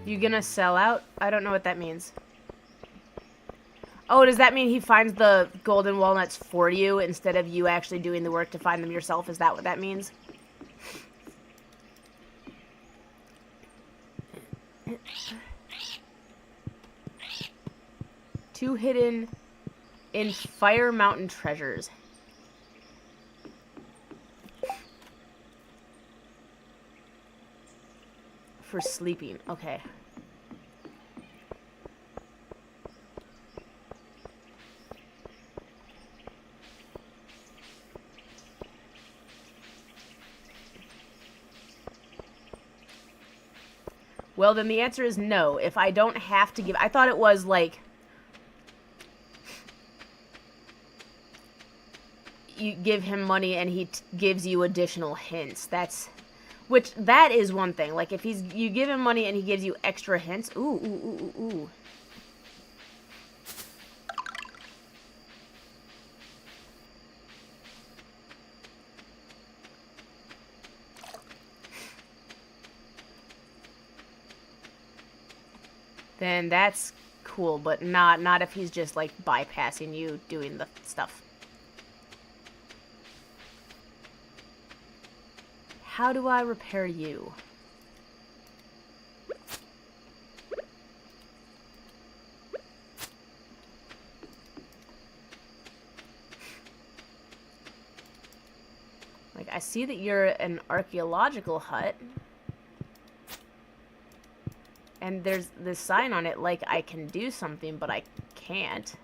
You gonna sell out? I don't know what that means. Oh, does that mean he finds the golden walnuts for you instead of you actually doing the work to find them yourself? Is that what that means? Two hidden in Fire Mountain treasures. For sleeping. Okay. Well, then the answer is no. If I don't have to give... I thought it was, like... You give him money and he gives you additional hints. That's... Which, that is one thing. Like, if you give him money and he gives you extra hints... Ooh, ooh, ooh, ooh, ooh. Then that's cool, but not if he's just, like, bypassing you doing the stuff. How do I repair you? Like, I see that you're an archaeological hut. And there's this sign on it, like, I can do something, but I can't.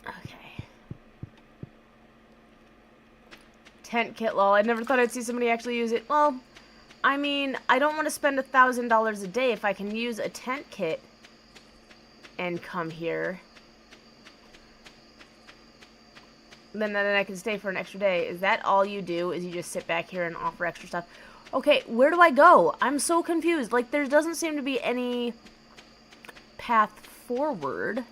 Okay. Tent kit, lol. I never thought I'd see somebody actually use it. Well, I mean, I don't want to spend $1,000 a day if I can use a tent kit and come here. Then I can stay for an extra day. Is that all you do? Is you just sit back here and offer extra stuff? Okay, where do I go? I'm so confused. Like, there doesn't seem to be any path forward.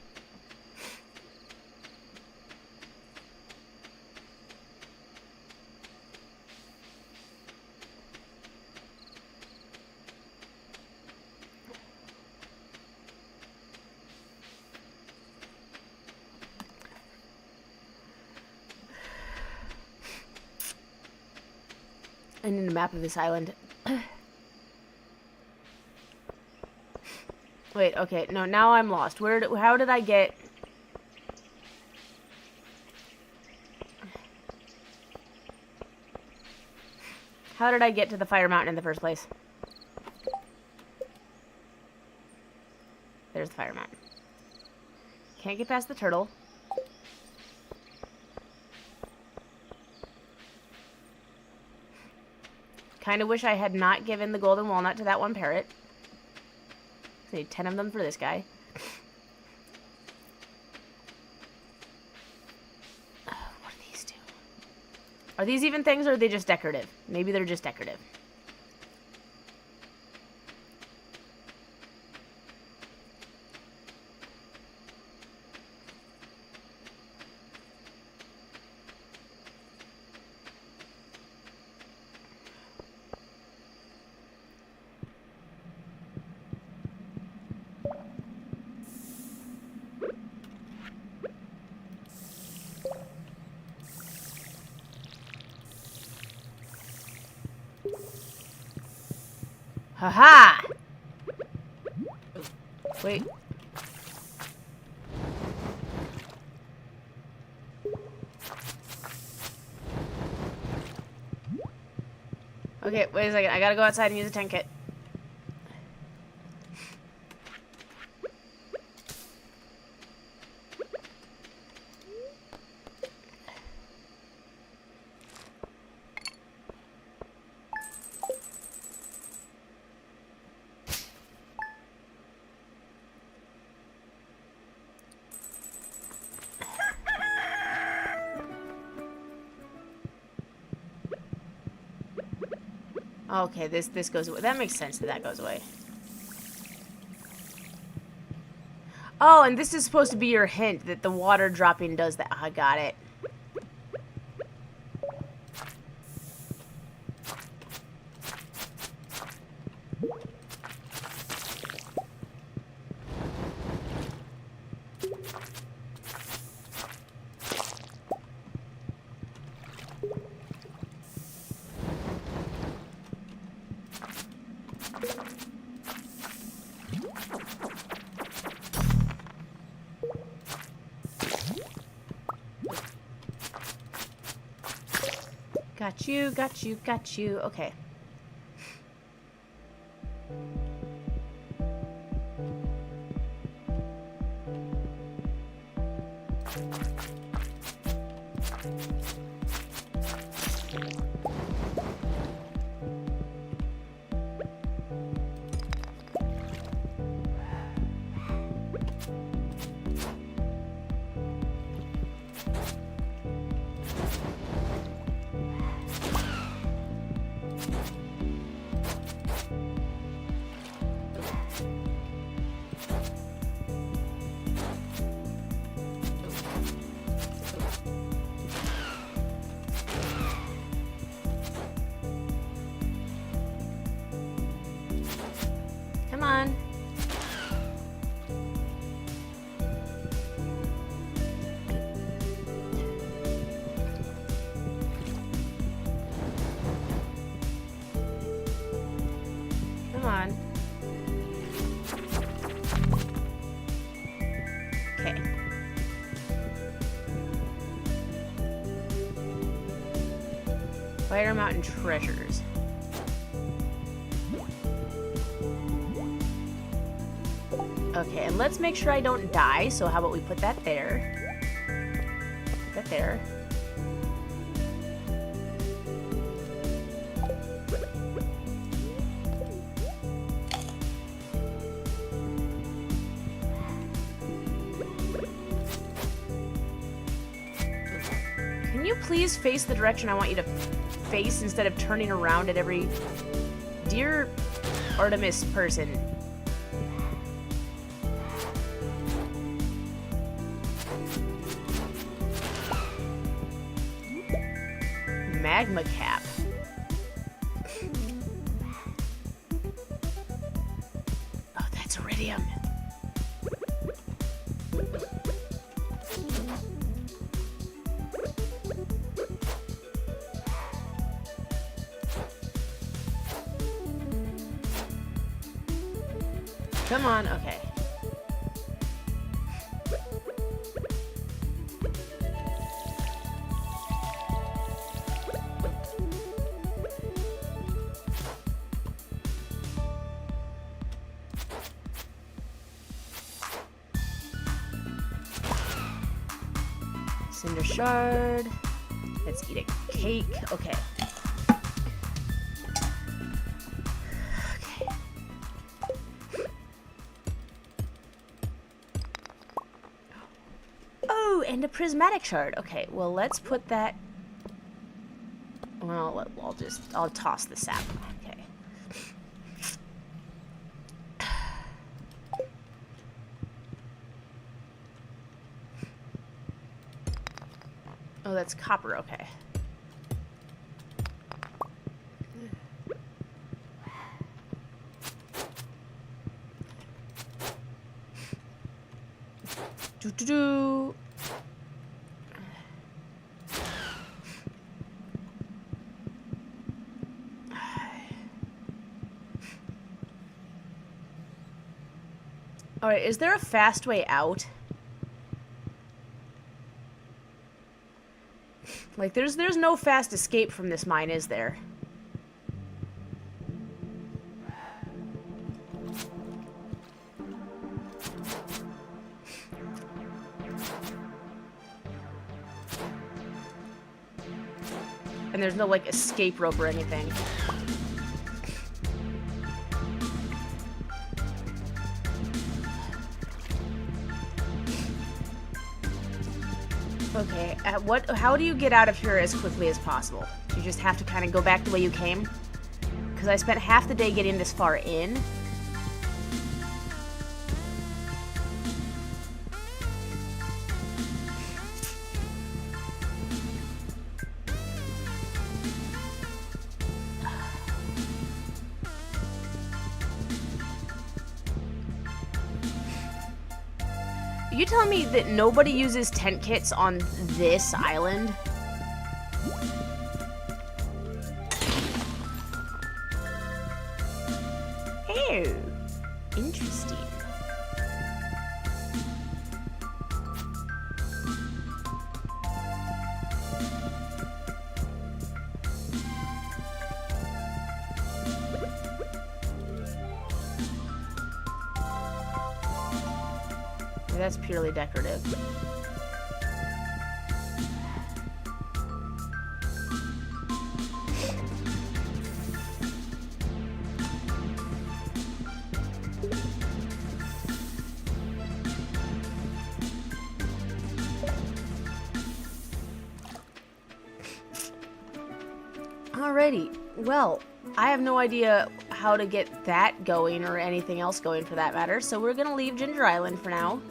I need a map of this island. Wait, okay. No, now I'm lost. How did I get... How did I get to the fire mountain in the first place? There's the fire mountain. Can't get past the turtle. Kind of wish I had not given the golden walnut to that one parrot. I need 10 of them for this guy. What do these do? Are these even things or are they just decorative? Maybe they're just decorative. Haha! Wait. Okay, wait a second. I gotta go outside and use a tent kit. Okay, this goes away. That makes sense that goes away. Oh, and this is supposed to be your hint that the water dropping does that. I got it. Got you, got you, got you. Okay. Come on. Come on. Okay. Fire Mountain treasures. Okay, and let's make sure I don't die, so how about we put that there? Put that there. Can you please face the direction I want you to face instead of turning around at every... Dear Artemis person. Magma cap. Oh, that's iridium. Come on, okay. Cinder shard. Let's eat a cake. Okay. Okay. Oh, and a prismatic shard. Okay, well, let's put that... Well, I'll toss the sap. Okay. Oh, that's copper. Okay. Do. All right, is there a fast way out? Like, there's no fast escape from this mine, is there? And there's no, like, escape rope or anything. Okay, how do you get out of here as quickly as possible? You just have to kind of go back the way you came? Because I spent half the day getting this far in. Are you telling me that nobody uses tent kits on this island? Oh, interesting. That's purely decorative. Alrighty, well, I have no idea how to get that going or anything else going for that matter, so we're gonna leave Ginger Island for now.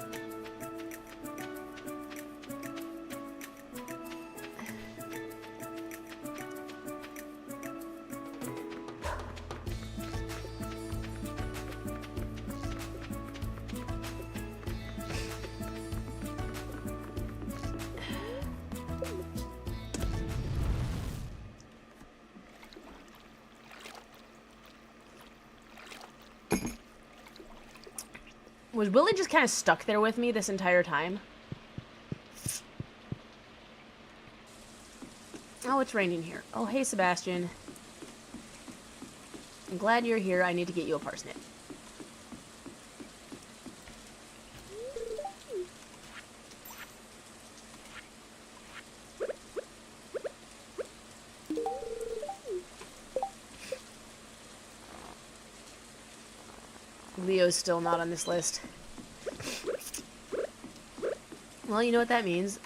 Was Willie just kind of stuck there with me this entire time? Oh, it's raining here. Oh, hey, Sebastian. I'm glad you're here. I need to get you a parsnip. Leo's still not on this list. Well, you know what that means.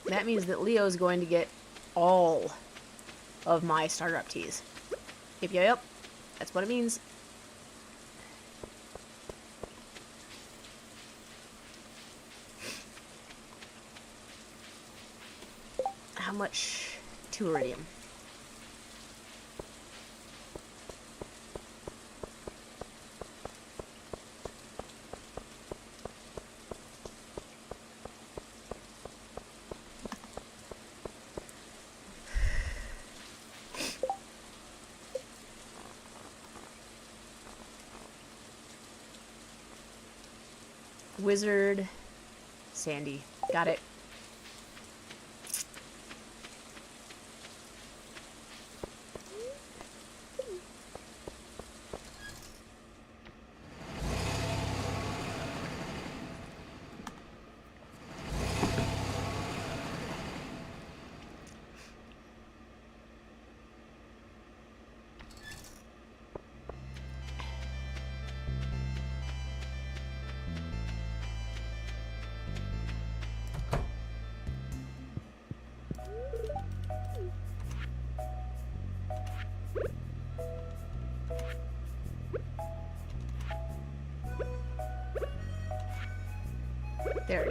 That means that Leo's going to get all of my starter up teas. Yep. That's what it means. How much to iridium? Wizard, Sandy. Got it.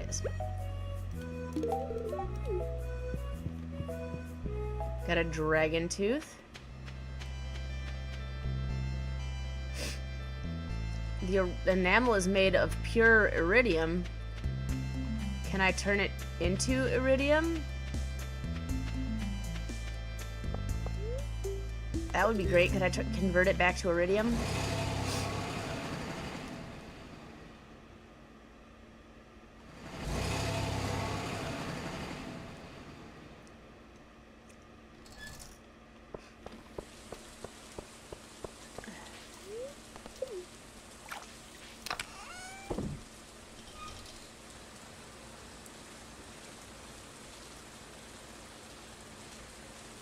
it is. Got a dragon tooth. The enamel is made of pure iridium. Can I turn it into iridium? That would be great. Could I convert it back to iridium?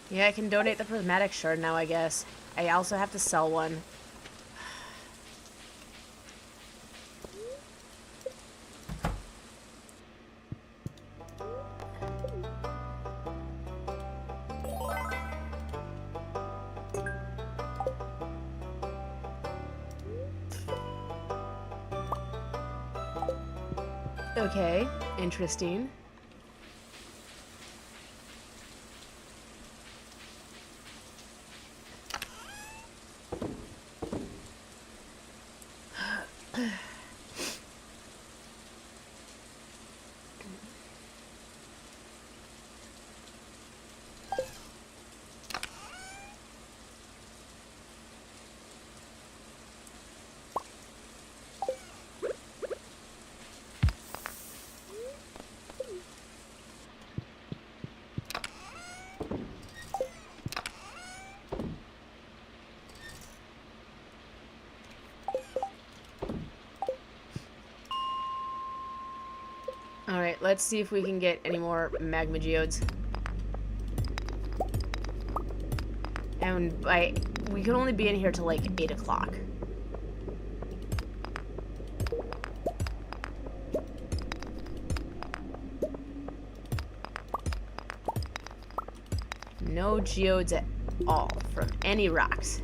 Yeah, I can donate the prismatic shard now, I guess. I also have to sell one. Okay, interesting. Alright, let's see if we can get any more magma geodes. And we can only be in here till like 8 o'clock. No geodes at all from any rocks.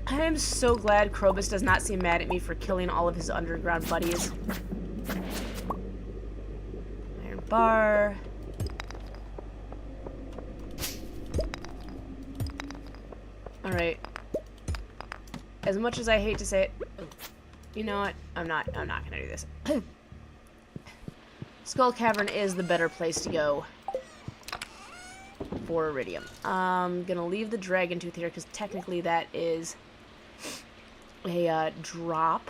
I am so glad Krobus does not seem mad at me for killing all of his underground buddies. Iron bar. Alright. As much as I hate to say it, you know what? I'm not gonna do this. Skull Cavern is the better place to go for iridium. I'm gonna leave the dragon tooth here because technically that is a drop.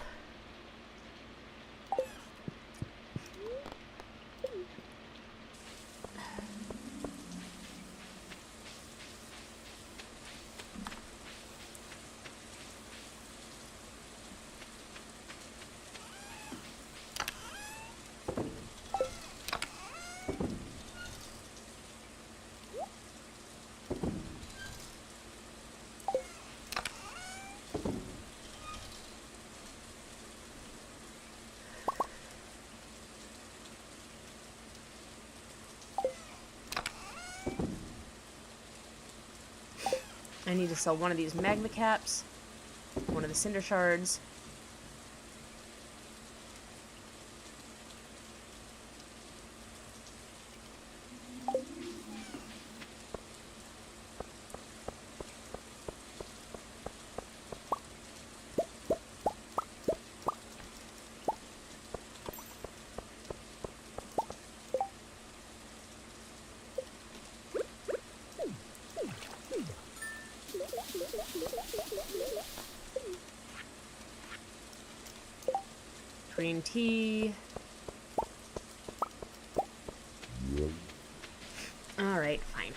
I need to sell one of these magma caps, one of the cinder shards. Green tea. Alright, fine.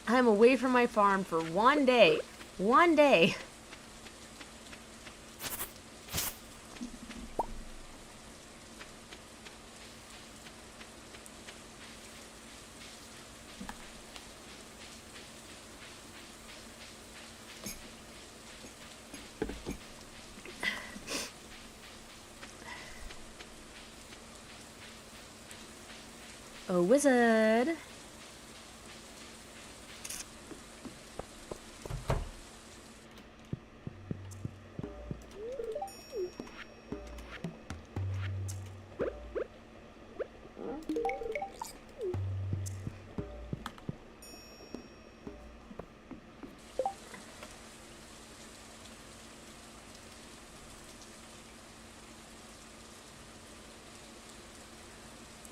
I'm away from my farm for one day. One day. A wizard.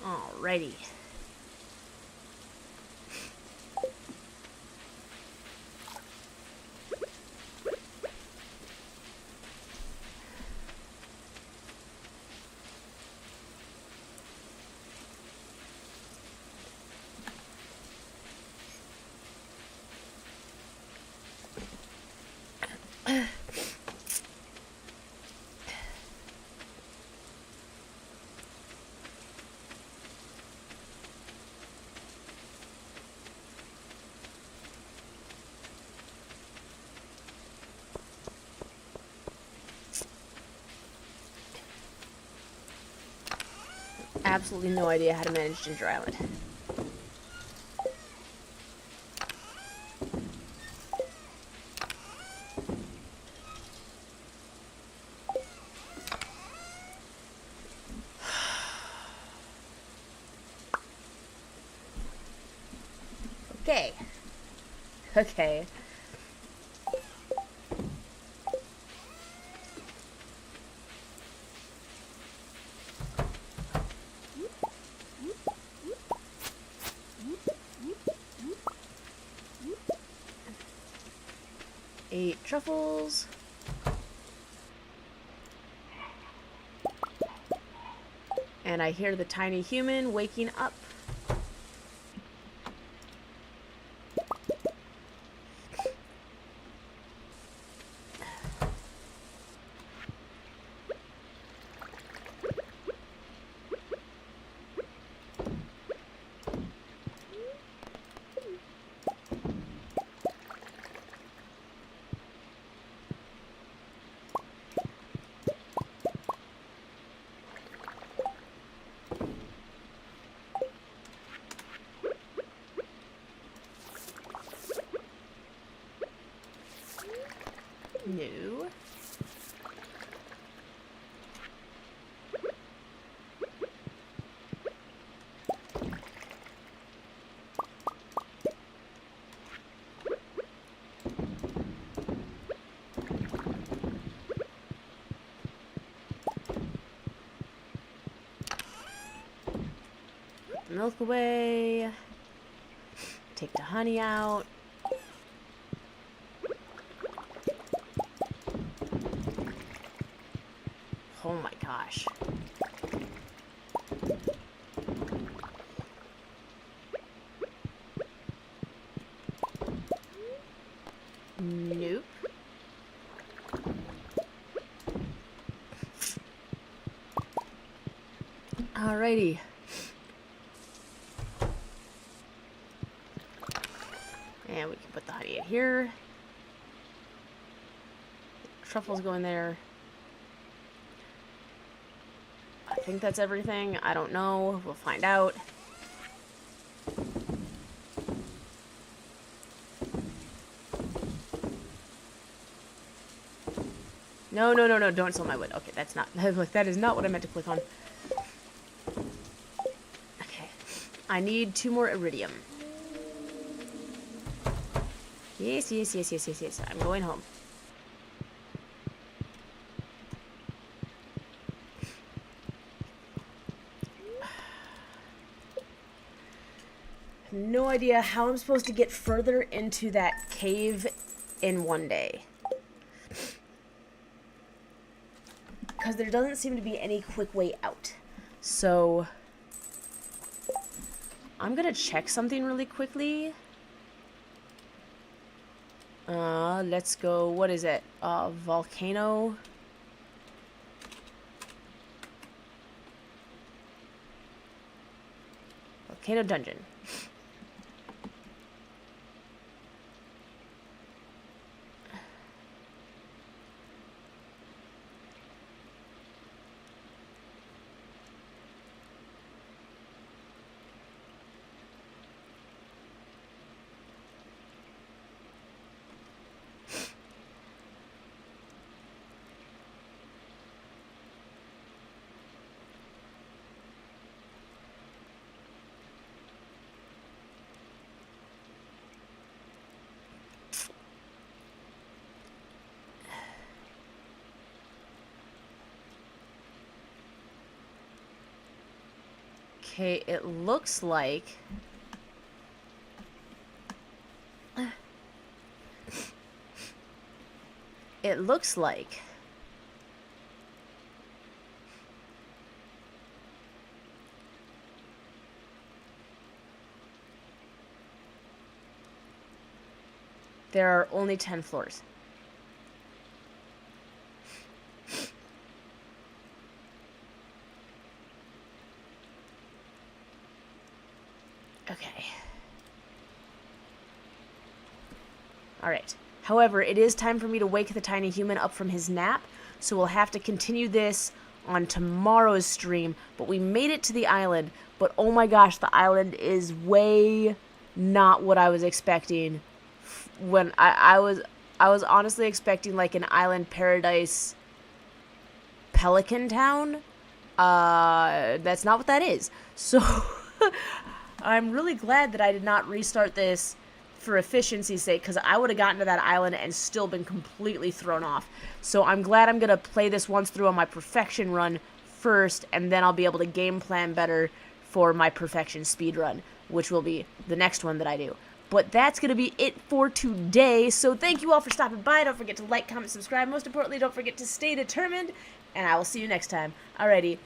Alrighty. Absolutely no idea how to manage Ginger Island. Okay. Okay. Eight truffles. And I hear the tiny human waking up. No. Milk away. Take the honey out. Oh my gosh. Nope. Alrighty. And we can put the honey in here. Truffles go in there. I think that's everything. I don't know. We'll find out. No, no, no, no. Don't sell my wood. Okay, that's not... that is not what I meant to click on. Okay. I need 2 more iridium. Yes, yes, yes, yes, yes, yes. I'm going home. No idea how I'm supposed to get further into that cave in one day. Because there doesn't seem to be any quick way out. So I'm gonna check something really quickly. Let's go, what is it? Volcano. Volcano dungeon. Okay, it looks like... It looks like... there are only 10 floors. Okay. Alright. However, it is time for me to wake the tiny human up from his nap, so we'll have to continue this on tomorrow's stream. But we made it to the island, but oh my gosh, the island is way not what I was expecting. When I was honestly expecting like an island paradise pelican town. That's not what that is. So I'm really glad that I did not restart this for efficiency's sake, because I would have gotten to that island and still been completely thrown off. So I'm glad I'm going to play this once through on my perfection run first, and then I'll be able to game plan better for my perfection speed run, which will be the next one that I do. But that's going to be it for today, so thank you all for stopping by. Don't forget to like, comment, subscribe. Most importantly, don't forget to stay determined, and I will see you next time. Alrighty.